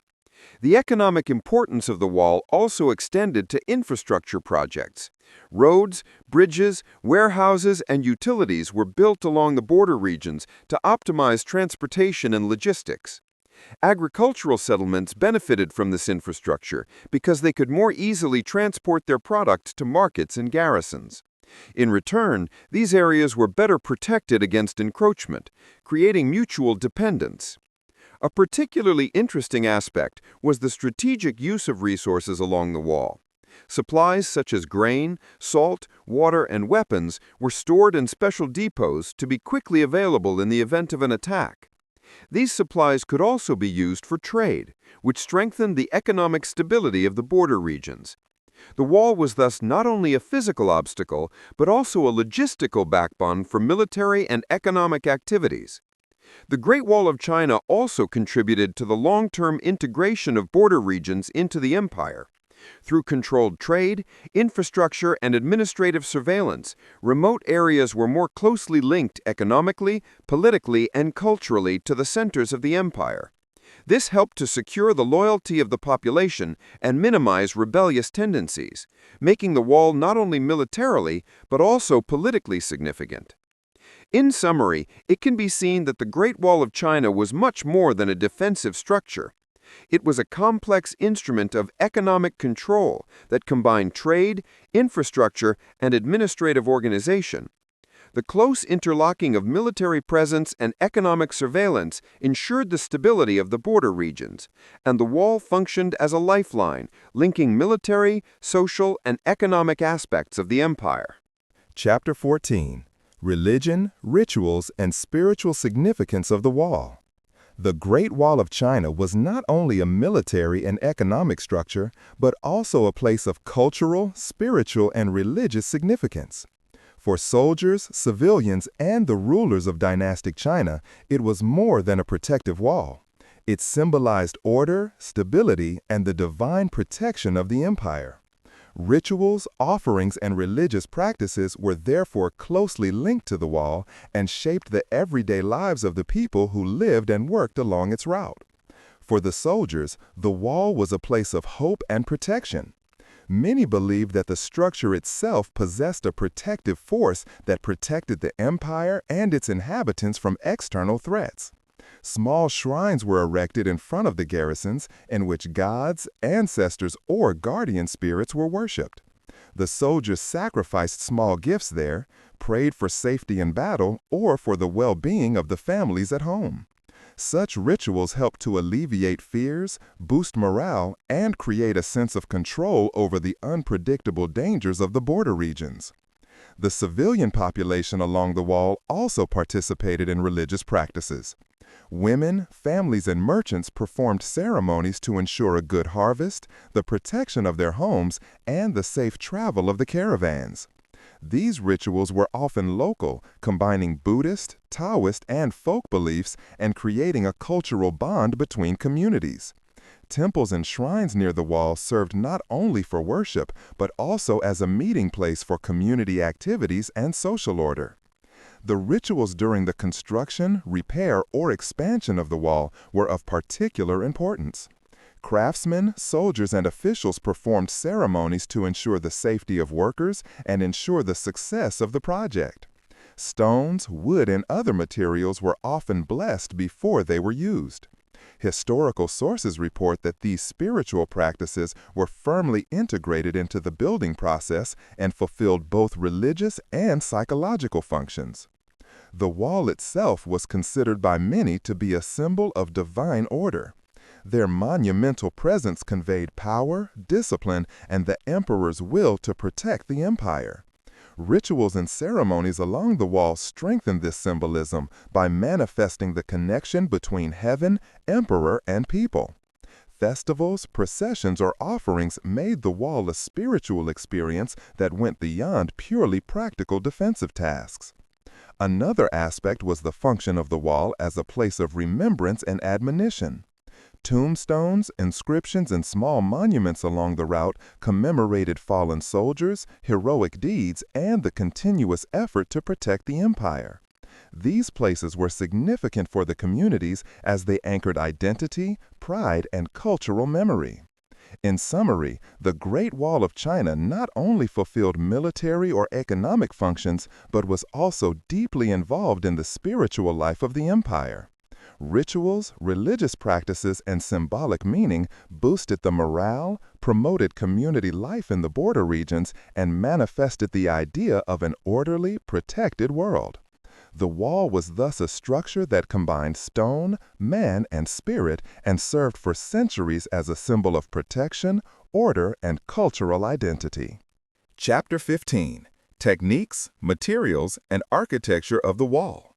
The economic importance of the wall also extended to infrastructure projects. Roads, bridges, warehouses, and utilities were built along the border regions to optimize transportation and logistics. Agricultural settlements benefited from this infrastructure because they could more easily transport their products to markets and garrisons. In return, these areas were better protected against encroachment, creating mutual dependence. A particularly interesting aspect was the strategic use of resources along the wall. Supplies such as grain, salt, water, and weapons were stored in special depots to be quickly available in the event of an attack. These supplies could also be used for trade, which strengthened the economic stability of the border regions. The wall was thus not only a physical obstacle, but also a logistical backbone for military and economic activities. The Great Wall of China also contributed to the long-term integration of border regions into the empire. Through controlled trade, infrastructure, and administrative surveillance, remote areas were more closely linked economically, politically, and culturally to the centers of the empire. This helped to secure the loyalty of the population and minimize rebellious tendencies, making the wall not only militarily but also politically significant. In summary, it can be seen that the Great Wall of China was much more than a defensive structure. It was a complex instrument of economic control that combined trade, infrastructure, and administrative organization. The close interlocking of military presence and economic surveillance ensured the stability of the border regions, and the wall functioned as a lifeline, linking military, social, and economic aspects of the empire. Chapter 14. Religion, Rituals, and Spiritual Significance of the Wall. The Great Wall of China was not only a military and economic structure, but also a place of cultural, spiritual, and religious significance. For soldiers, civilians, and the rulers of dynastic China, it was more than a protective wall. It symbolized order, stability, and the divine protection of the empire. Rituals, offerings, and religious practices were therefore closely linked to the wall and shaped the everyday lives of the people who lived and worked along its route. For the soldiers, the wall was a place of hope and protection. Many believed that the structure itself possessed a protective force that protected the empire and its inhabitants from external threats. Small shrines were erected in front of the garrisons in which gods, ancestors, or guardian spirits were worshipped. The soldiers sacrificed small gifts there, prayed for safety in battle, or for the well-being of the families at home. Such rituals helped to alleviate fears, boost morale, and create a sense of control over the unpredictable dangers of the border regions. The civilian population along the wall also participated in religious practices. Women, families, and merchants performed ceremonies to ensure a good harvest, the protection of their homes, and the safe travel of the caravans. These rituals were often local, combining Buddhist, Taoist, and folk beliefs and creating a cultural bond between communities. Temples and shrines near the wall served not only for worship, but also as a meeting place for community activities and social order. The rituals during the construction, repair, or expansion of the wall were of particular importance. Craftsmen, soldiers, and officials performed ceremonies to ensure the safety of workers and ensure the success of the project. Stones, wood, and other materials were often blessed before they were used. Historical sources report that these spiritual practices were firmly integrated into the building process and fulfilled both religious and psychological functions. The wall itself was considered by many to be a symbol of divine order. Their monumental presence conveyed power, discipline, and the emperor's will to protect the empire. Rituals and ceremonies along the wall strengthened this symbolism by manifesting the connection between heaven, emperor, and people. Festivals, processions, or offerings made the wall a spiritual experience that went beyond purely practical defensive tasks. Another aspect was the function of the wall as a place of remembrance and admonition. Tombstones, inscriptions, and small monuments along the route commemorated fallen soldiers, heroic deeds, and the continuous effort to protect the empire. These places were significant for the communities as they anchored identity, pride, and cultural memory. In summary, the Great Wall of China not only fulfilled military or economic functions, but was also deeply involved in the spiritual life of the empire. Rituals, religious practices, and symbolic meaning boosted the morale, promoted community life in the border regions, and manifested the idea of an orderly, protected world. The wall was thus a structure that combined stone, man, and spirit and served for centuries as a symbol of protection, order, and cultural identity. Chapter 15. Techniques, Materials, and Architecture of the Wall.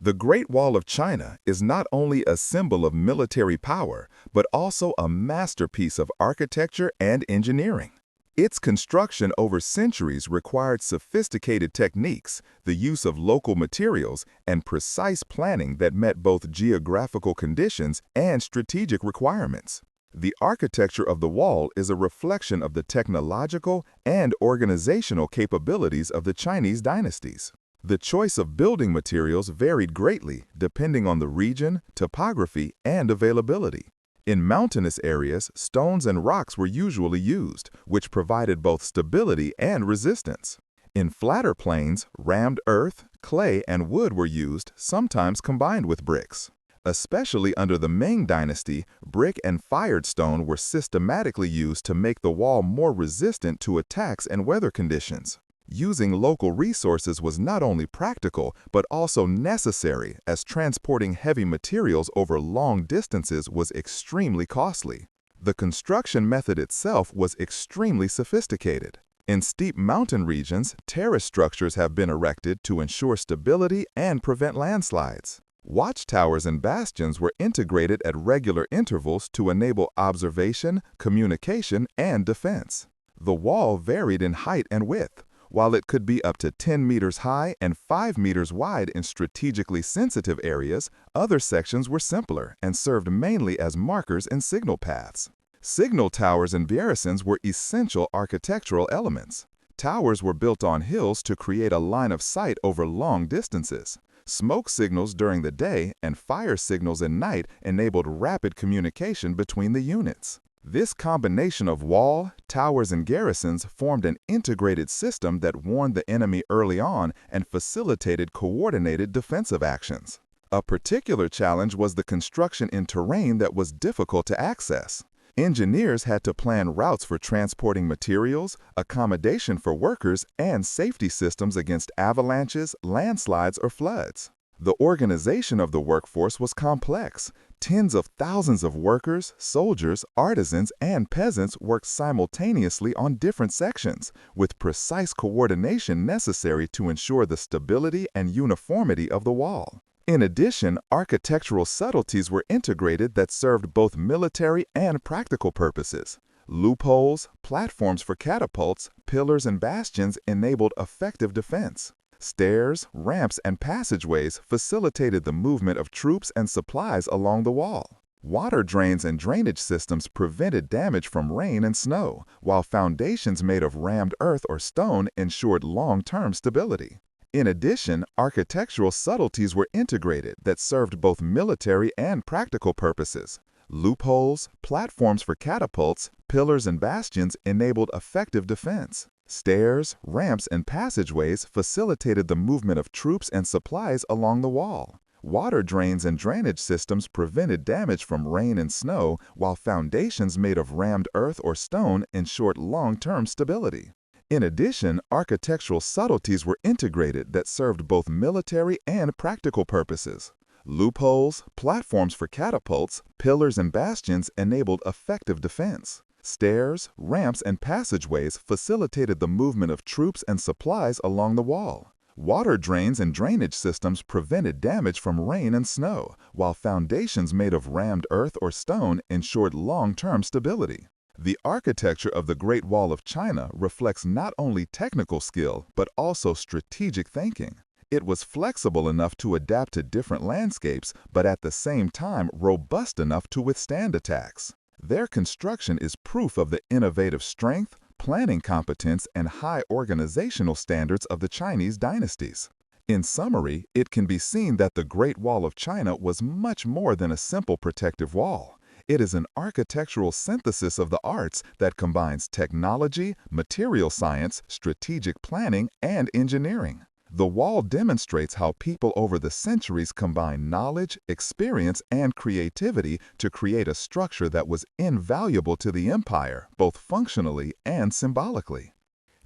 The Great Wall of China is not only a symbol of military power, but also a masterpiece of architecture and engineering. Its construction over centuries required sophisticated techniques, the use of local materials, and precise planning that met both geographical conditions and strategic requirements. The architecture of the wall is a reflection of the technological and organizational capabilities of the Chinese dynasties. The choice of building materials varied greatly depending on the region, topography, and availability. In mountainous areas, stones and rocks were usually used, which provided both stability and resistance. In flatter plains, rammed earth, clay, and wood were used, sometimes combined with bricks. Especially under the Ming Dynasty, brick and fired stone were systematically used to make the wall more resistant to attacks and weather conditions. Using local resources was not only practical, but also necessary, as transporting heavy materials over long distances was extremely costly. The construction method itself was extremely sophisticated. In steep mountain regions, terrace structures have been erected to ensure stability and prevent landslides. Watchtowers and bastions were integrated at regular intervals to enable observation, communication, and defense. The wall varied in height and width. While it could be up to 10 meters high and 5 meters wide in strategically sensitive areas, other sections were simpler and served mainly as markers and signal paths. Signal towers and garrisons were essential architectural elements. Towers were built on hills to create a line of sight over long distances. Smoke signals during the day and fire signals at night enabled rapid communication between the units. This combination of wall, towers, and garrisons formed an integrated system that warned the enemy early on and facilitated coordinated defensive actions. A particular challenge was the construction in terrain that was difficult to access. Engineers had to plan routes for transporting materials, accommodation for workers, and safety systems against avalanches, landslides, or floods. The organization of the workforce was complex. Tens of thousands of workers, soldiers, artisans, and peasants worked simultaneously on different sections, with precise coordination necessary to ensure the stability and uniformity of the wall. In addition, architectural subtleties were integrated that served both military and practical purposes. Loopholes, platforms for catapults, pillars, and bastions enabled effective defense. Stairs, ramps, and passageways facilitated the movement of troops and supplies along the wall. Water drains and drainage systems prevented damage from rain and snow, while foundations made of rammed earth or stone ensured long-term stability. In addition, architectural subtleties were integrated that served both military and practical purposes. Loopholes, platforms for catapults, pillars, and bastions enabled effective defense. Stairs, ramps, and passageways facilitated the movement of troops and supplies along the wall. Water drains and drainage systems prevented damage from rain and snow, while foundations made of rammed earth or stone ensured long-term stability. In addition, architectural subtleties were integrated that served both military and practical purposes. Loopholes, platforms for catapults, pillars, and bastions enabled effective defense. Stairs, ramps, and passageways facilitated the movement of troops and supplies along the wall. Water drains and drainage systems prevented damage from rain and snow, while foundations made of rammed earth or stone ensured long-term stability. The architecture of the Great Wall of China reflects not only technical skill, but also strategic thinking. It was flexible enough to adapt to different landscapes, but at the same time robust enough to withstand attacks. Their construction is proof of the innovative strength, planning competence, and high organizational standards of the Chinese dynasties. In summary, it can be seen that the Great Wall of China was much more than a simple protective wall. It is an architectural synthesis of the arts that combines technology, material science, strategic planning, and engineering. The wall demonstrates how people over the centuries combined knowledge, experience, and creativity to create a structure that was invaluable to the empire, both functionally and symbolically.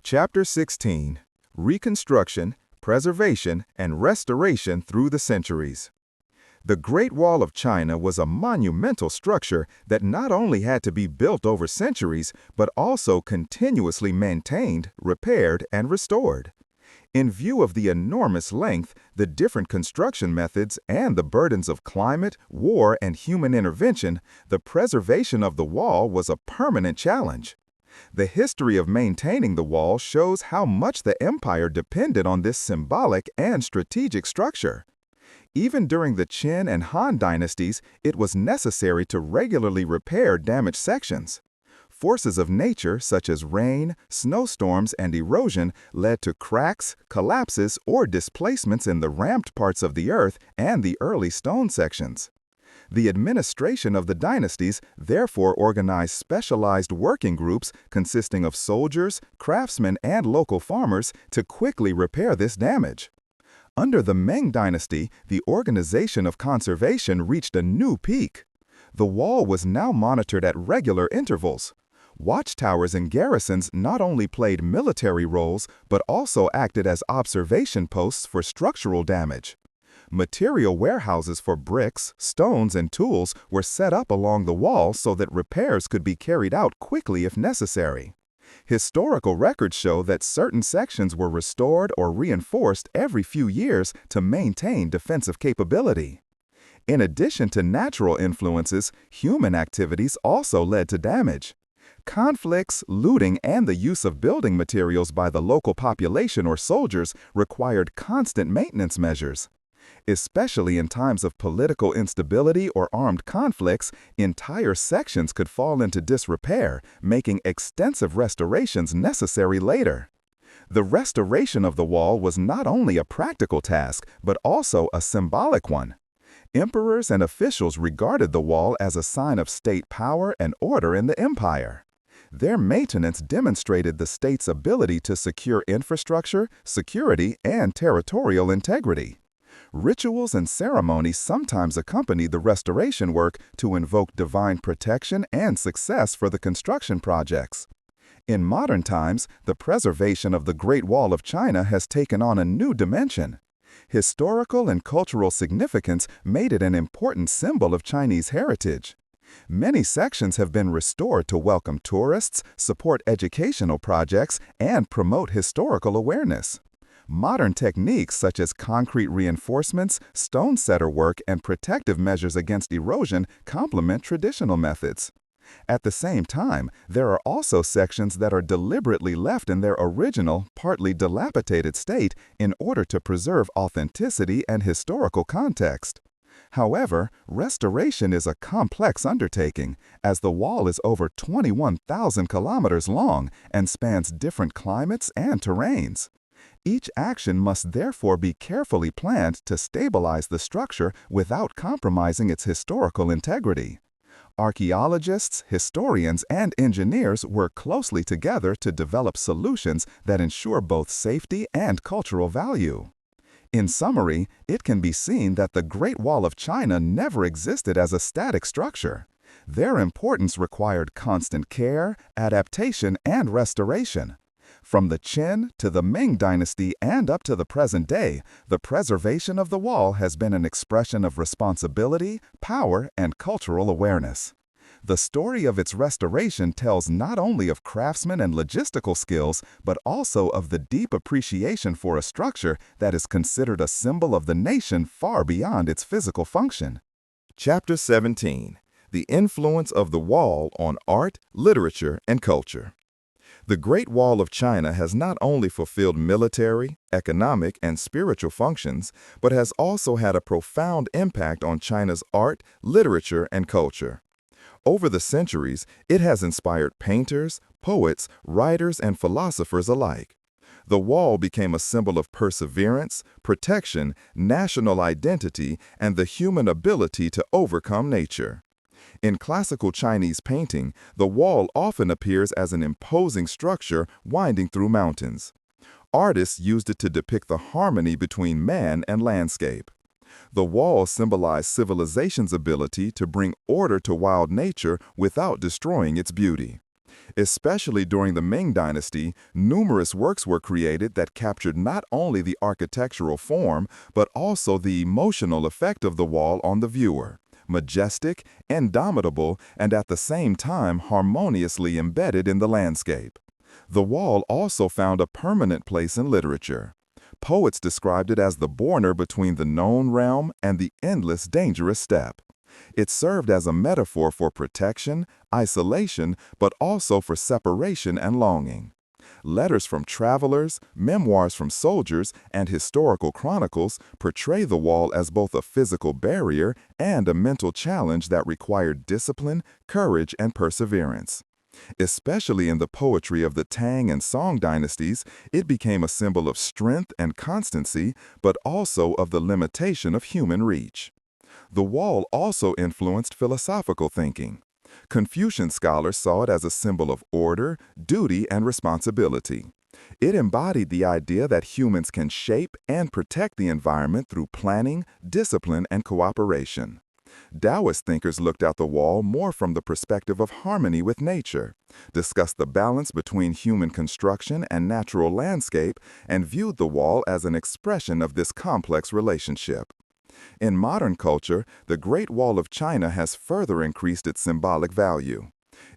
Chapter 16: Reconstruction, Preservation, and Restoration Through the Centuries. The Great Wall of China was a monumental structure that not only had to be built over centuries, but also continuously maintained, repaired, and restored. In view of the enormous length, the different construction methods, and the burdens of climate, war, and human intervention, the preservation of the wall was a permanent challenge. The history of maintaining the wall shows how much the empire depended on this symbolic and strategic structure. Even during the Qin and Han dynasties, it was necessary to regularly repair damaged sections. Forces of nature, such as rain, snowstorms, and erosion, led to cracks, collapses, or displacements in the ramped parts of the earth and the early stone sections. The administration of the dynasties therefore organized specialized working groups consisting of soldiers, craftsmen, and local farmers to quickly repair this damage. Under the Ming Dynasty, the organization of conservation reached a new peak. The wall was now monitored at regular intervals. Watchtowers and garrisons not only played military roles, but also acted as observation posts for structural damage. Material warehouses for bricks, stones, and tools were set up along the wall so that repairs could be carried out quickly if necessary. Historical records show that certain sections were restored or reinforced every few years to maintain defensive capability. In addition to natural influences, human activities also led to damage. Conflicts, looting, and the use of building materials by the local population or soldiers required constant maintenance measures. Especially in times of political instability or armed conflicts, entire sections could fall into disrepair, making extensive restorations necessary later. The restoration of the wall was not only a practical task, but also a symbolic one. Emperors and officials regarded the wall as a sign of state power and order in the empire. Their maintenance demonstrated the state's ability to secure infrastructure, security, and territorial integrity. Rituals and ceremonies sometimes accompanied the restoration work to invoke divine protection and success for the construction projects. In modern times, the preservation of the Great Wall of China has taken on a new dimension. Historical and cultural significance made it an important symbol of Chinese heritage. Many sections have been restored to welcome tourists, support educational projects, and promote historical awareness. Modern techniques such as concrete reinforcements, stone setter work, and protective measures against erosion complement traditional methods. At the same time, there are also sections that are deliberately left in their original, partly dilapidated state in order to preserve authenticity and historical context. However, restoration is a complex undertaking, as the wall is over 21,000 kilometers long and spans different climates and terrains. Each action must therefore be carefully planned to stabilize the structure without compromising its historical integrity. Archaeologists, historians, and engineers work closely together to develop solutions that ensure both safety and cultural value. In summary, it can be seen that the Great Wall of China never existed as a static structure. Their importance required constant care, adaptation, and restoration. From the Qin to the Ming Dynasty and up to the present day, the preservation of the wall has been an expression of responsibility, power, and cultural awareness. The story of its restoration tells not only of craftsmen and logistical skills, but also of the deep appreciation for a structure that is considered a symbol of the nation far beyond its physical function. Chapter 17. The Influence of the Wall on Art, Literature, and Culture. The Great Wall of China has not only fulfilled military, economic, and spiritual functions, but has also had a profound impact on China's art, literature, and culture. Over the centuries, it has inspired painters, poets, writers, and philosophers alike. The wall became a symbol of perseverance, protection, national identity, and the human ability to overcome nature. In classical Chinese painting, the wall often appears as an imposing structure winding through mountains. Artists used it to depict the harmony between man and landscape. The wall symbolized civilization's ability to bring order to wild nature without destroying its beauty. Especially during the Ming Dynasty, numerous works were created that captured not only the architectural form, but also the emotional effect of the wall on the viewer. Majestic, indomitable, and at the same time harmoniously embedded in the landscape. The wall also found a permanent place in literature. Poets described it as the border between the known realm and the endless dangerous steppe. It served as a metaphor for protection, isolation, but also for separation and longing. Letters from travelers, memoirs from soldiers, and historical chronicles portray the wall as both a physical barrier and a mental challenge that required discipline, courage, and perseverance. Especially in the poetry of the Tang and Song dynasties, it became a symbol of strength and constancy, but also of the limitation of human reach. The wall also influenced philosophical thinking. Confucian scholars saw it as a symbol of order, duty, and responsibility. It embodied the idea that humans can shape and protect the environment through planning, discipline, and cooperation. Taoist thinkers looked at the wall more from the perspective of harmony with nature, discussed the balance between human construction and natural landscape, and viewed the wall as an expression of this complex relationship. In modern culture, the Great Wall of China has further increased its symbolic value.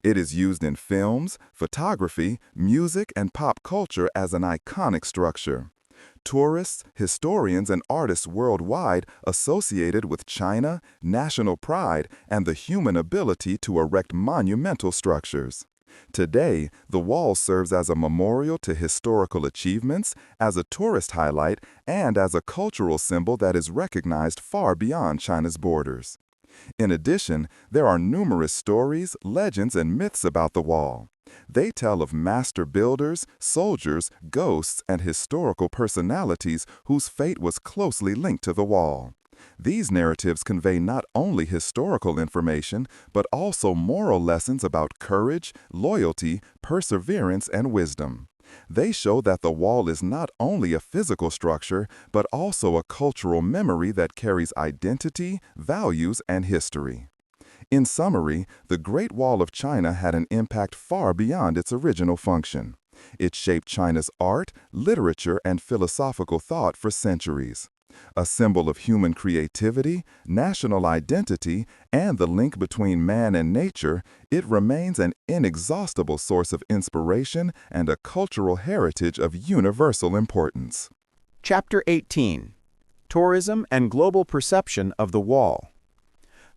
It is used in films, photography, music, and pop culture as an iconic structure. Tourists, historians, and artists worldwide associate it with China, national pride, and the human ability to erect monumental structures. Today, the wall serves as a memorial to historical achievements, as a tourist highlight, and as a cultural symbol that is recognized far beyond China's borders. In addition, there are numerous stories, legends, and myths about the wall. They tell of master builders, soldiers, ghosts, and historical personalities whose fate was closely linked to the wall. These narratives convey not only historical information, but also moral lessons about courage, loyalty, perseverance, and wisdom. They show that the wall is not only a physical structure, but also a cultural memory that carries identity, values, and history. In summary, the Great Wall of China had an impact far beyond its original function. It shaped China's art, literature, and philosophical thought for centuries. A symbol of human creativity, national identity, and the link between man and nature, it remains an inexhaustible source of inspiration and a cultural heritage of universal importance. Chapter 18: Tourism and Global Perception of the Wall.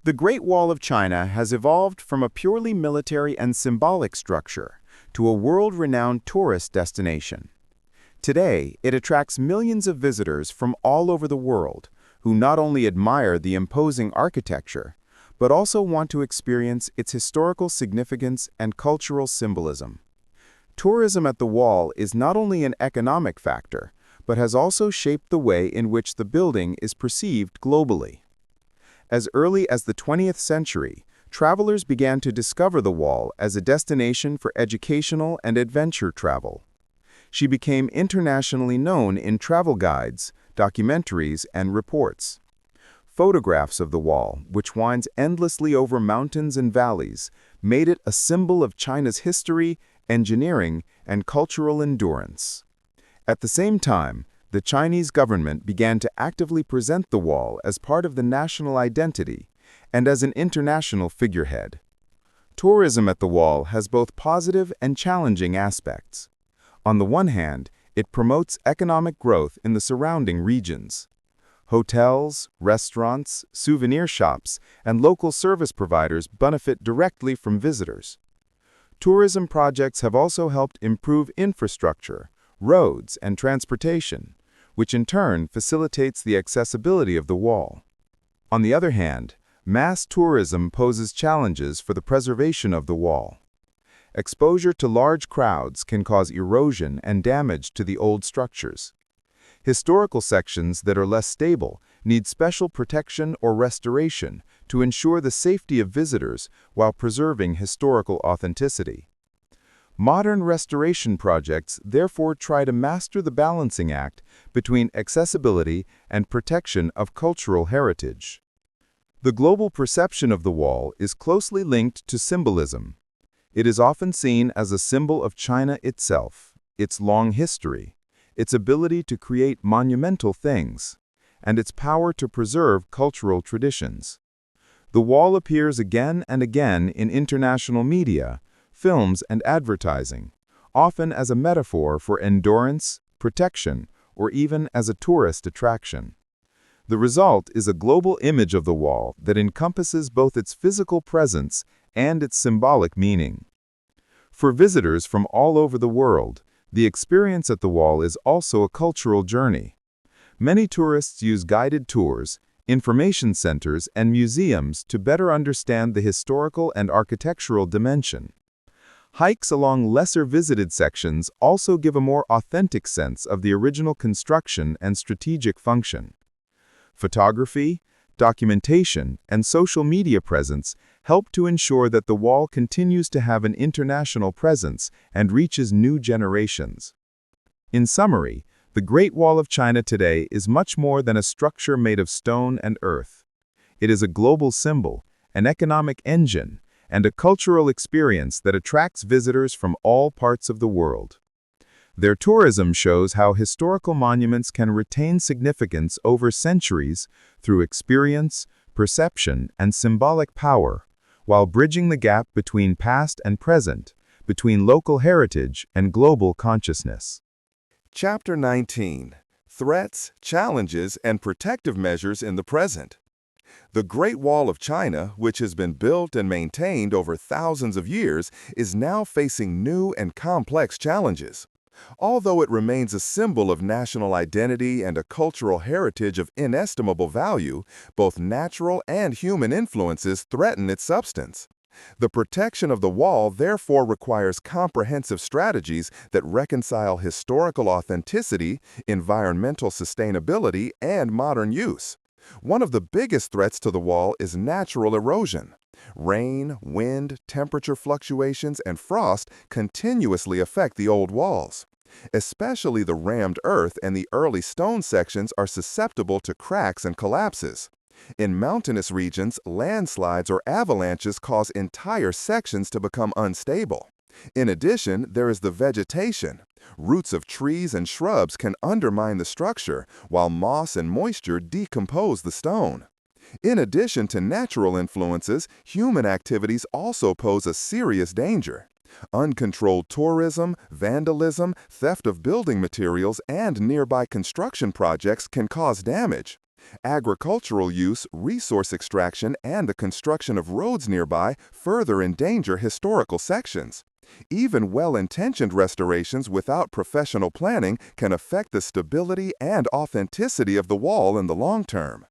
The Great Wall of China has evolved from a purely military and symbolic structure to a world-renowned tourist destination. Today, it attracts millions of visitors from all over the world who not only admire the imposing architecture, but also want to experience its historical significance and cultural symbolism. Tourism at the wall is not only an economic factor, but has also shaped the way in which the building is perceived globally. As early as the 20th century, travelers began to discover the wall as a destination for educational and adventure travel. She became internationally known in travel guides, documentaries, and reports. Photographs of the wall, which winds endlessly over mountains and valleys, made it a symbol of China's history, engineering, and cultural endurance. At the same time, the Chinese government began to actively present the wall as part of the national identity and as an international figurehead. Tourism at the wall has both positive and challenging aspects. On the one hand, it promotes economic growth in the surrounding regions. Hotels, restaurants, souvenir shops, and local service providers benefit directly from visitors. Tourism projects have also helped improve infrastructure, roads, and transportation, which in turn facilitates the accessibility of the wall. On the other hand, mass tourism poses challenges for the preservation of the wall. Exposure to large crowds can cause erosion and damage to the old structures. Historical sections that are less stable need special protection or restoration to ensure the safety of visitors while preserving historical authenticity. Modern restoration projects therefore try to master the balancing act between accessibility and protection of cultural heritage. The global perception of the wall is closely linked to symbolism. It is often seen as a symbol of China itself, its long history, its ability to create monumental things, and its power to preserve cultural traditions. The wall appears again and again in international media, films, and advertising, often as a metaphor for endurance, protection, or even as a tourist attraction. The result is a global image of the wall that encompasses both its physical presence and its symbolic meaning. For visitors from all over the world, The experience at the wall is also a cultural journey. Many tourists use guided tours, information centers, and museums to better understand the historical and architectural dimension. Hikes along lesser-visited sections also give a more authentic sense of the original construction and strategic function. Photography, documentation, and social media presence help to ensure that the wall continues to have an international presence and reaches new generations. In summary, the Great Wall of China today is much more than a structure made of stone and earth. It is a global symbol, an economic engine, and a cultural experience that attracts visitors from all parts of the world. Their tourism shows how historical monuments can retain significance over centuries through experience, perception, and symbolic power, while bridging the gap between past and present, between local heritage and global consciousness. Chapter 19: Threats, Challenges, and Protective Measures in the Present. The Great Wall of China, which has been built and maintained over thousands of years, is now facing new and complex challenges. Although it remains a symbol of national identity and a cultural heritage of inestimable value, both natural and human influences threaten its substance. The protection of the wall therefore requires comprehensive strategies that reconcile historical authenticity, environmental sustainability, and modern use. One of the biggest threats to the wall is natural erosion. Rain, wind, temperature fluctuations, and frost continuously affect the old walls. Especially the rammed earth and the early stone sections are susceptible to cracks and collapses. In mountainous regions, landslides or avalanches cause entire sections to become unstable. In addition, there is the vegetation. Roots of trees and shrubs can undermine the structure, while moss and moisture decompose the stone. In addition to natural influences, human activities also pose a serious danger. Uncontrolled tourism, vandalism, theft of building materials, and nearby construction projects can cause damage. Agricultural use, resource extraction, and the construction of roads nearby further endanger historical sections. Even well-intentioned restorations without professional planning can affect the stability and authenticity of the wall in the long term.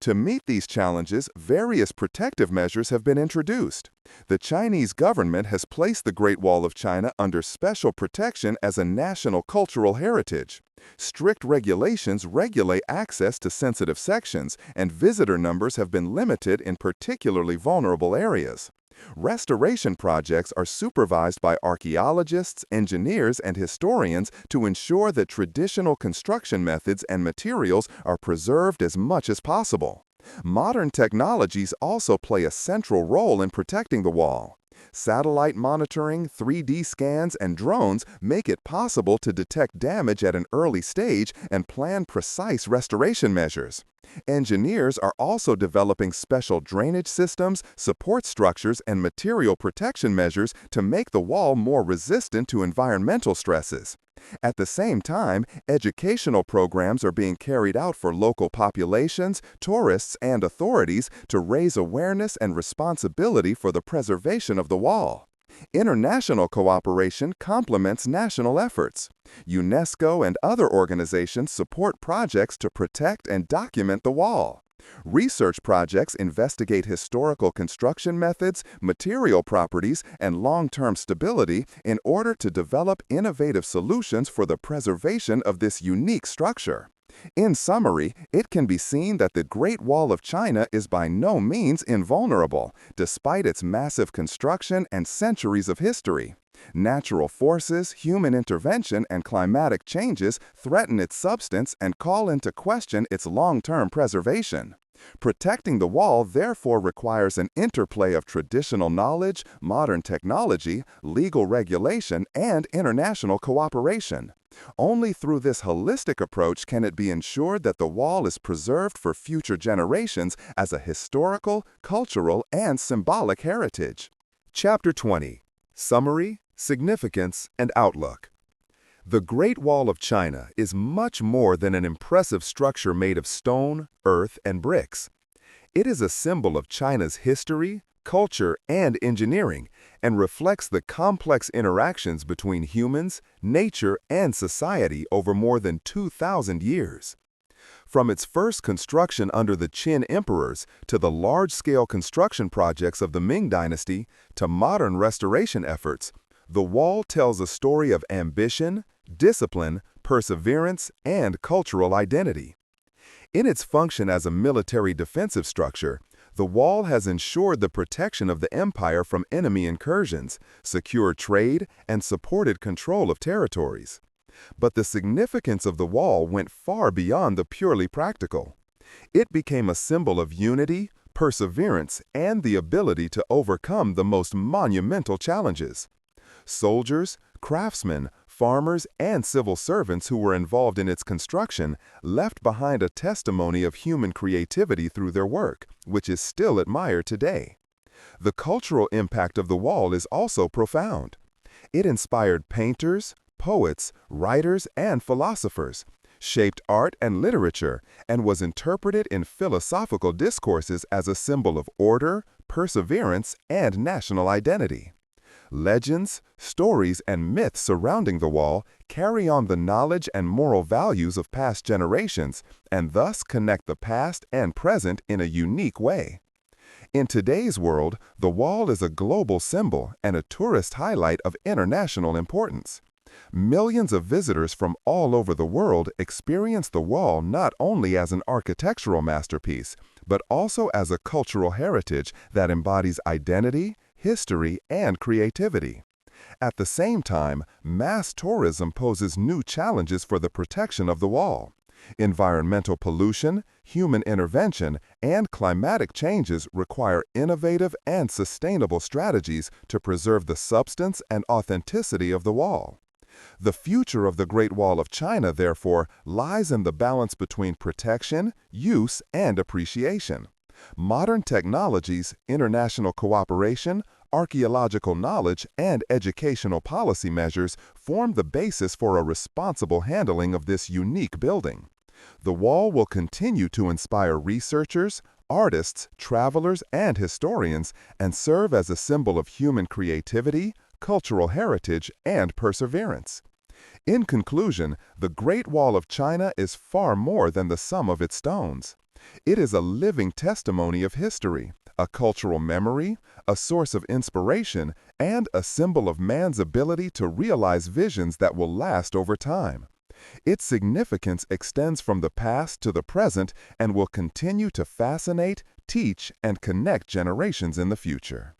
To meet these challenges, various protective measures have been introduced. The Chinese government has placed the Great Wall of China under special protection as a national cultural heritage. Strict regulations regulate access to sensitive sections, and visitor numbers have been limited in particularly vulnerable areas. Restoration projects are supervised by archaeologists, engineers, and historians to ensure that traditional construction methods and materials are preserved as much as possible. Modern technologies also play a central role in protecting the wall. Satellite monitoring, 3D scans, and drones make it possible to detect damage at an early stage and plan precise restoration measures. Engineers are also developing special drainage systems, support structures, and material protection measures to make the wall more resistant to environmental stresses. At the same time, educational programs are being carried out for local populations, tourists, and authorities to raise awareness and responsibility for the preservation of the wall. International cooperation complements national efforts. UNESCO and other organizations support projects to protect and document the wall. Research projects investigate historical construction methods, material properties, and long-term stability in order to develop innovative solutions for the preservation of this unique structure. In summary, it can be seen that the Great Wall of China is by no means invulnerable, despite its massive construction and centuries of history. Natural forces, human intervention, and climatic changes threaten its substance and call into question its long-term preservation. Protecting the wall therefore requires an interplay of traditional knowledge, modern technology, legal regulation, and international cooperation. Only through this holistic approach can it be ensured that the wall is preserved for future generations as a historical, cultural, and symbolic heritage. Chapter 20: Summary, Significance, and Outlook. The Great Wall of China is much more than an impressive structure made of stone, earth, and bricks. It is a symbol of China's history, culture, and engineering, and reflects the complex interactions between humans, nature, and society over more than 2,000 years. From its first construction under the Qin emperors to the large-scale construction projects of the Ming Dynasty to modern restoration efforts, the wall tells a story of ambition, discipline, perseverance, and cultural identity. In its function as a military defensive structure, the wall has ensured the protection of the empire from enemy incursions, secured trade, and supported control of territories. But the significance of the wall went far beyond the purely practical. It became a symbol of unity, perseverance, and the ability to overcome the most monumental challenges. Soldiers, craftsmen, farmers, and civil servants who were involved in its construction left behind a testimony of human creativity through their work, which is still admired today. The cultural impact of the wall is also profound. It inspired painters, poets, writers, and philosophers, shaped art and literature, and was interpreted in philosophical discourses as a symbol of order, perseverance, and national identity. Legends, stories, and myths surrounding the wall carry on the knowledge and moral values of past generations and thus connect the past and present in a unique way. In today's world, the wall is a global symbol and a tourist highlight of international importance. Millions of visitors from all over the world experience the wall not only as an architectural masterpiece, but also as a cultural heritage that embodies identity, history, and creativity. At the same time, mass tourism poses new challenges for the protection of the wall. Environmental pollution, human intervention, and climatic changes require innovative and sustainable strategies to preserve the substance and authenticity of the wall. The future of the Great Wall of China, therefore, lies in the balance between protection, use, and appreciation. Modern technologies, international cooperation, archaeological knowledge, and educational policy measures form the basis for a responsible handling of this unique building. The wall will continue to inspire researchers, artists, travelers, and historians, and serve as a symbol of human creativity, cultural heritage, and perseverance. In conclusion, the Great Wall of China is far more than the sum of its stones. It is a living testimony of history, a cultural memory, a source of inspiration, and a symbol of man's ability to realize visions that will last over time. Its significance extends from the past to the present and will continue to fascinate, teach, and connect generations in the future.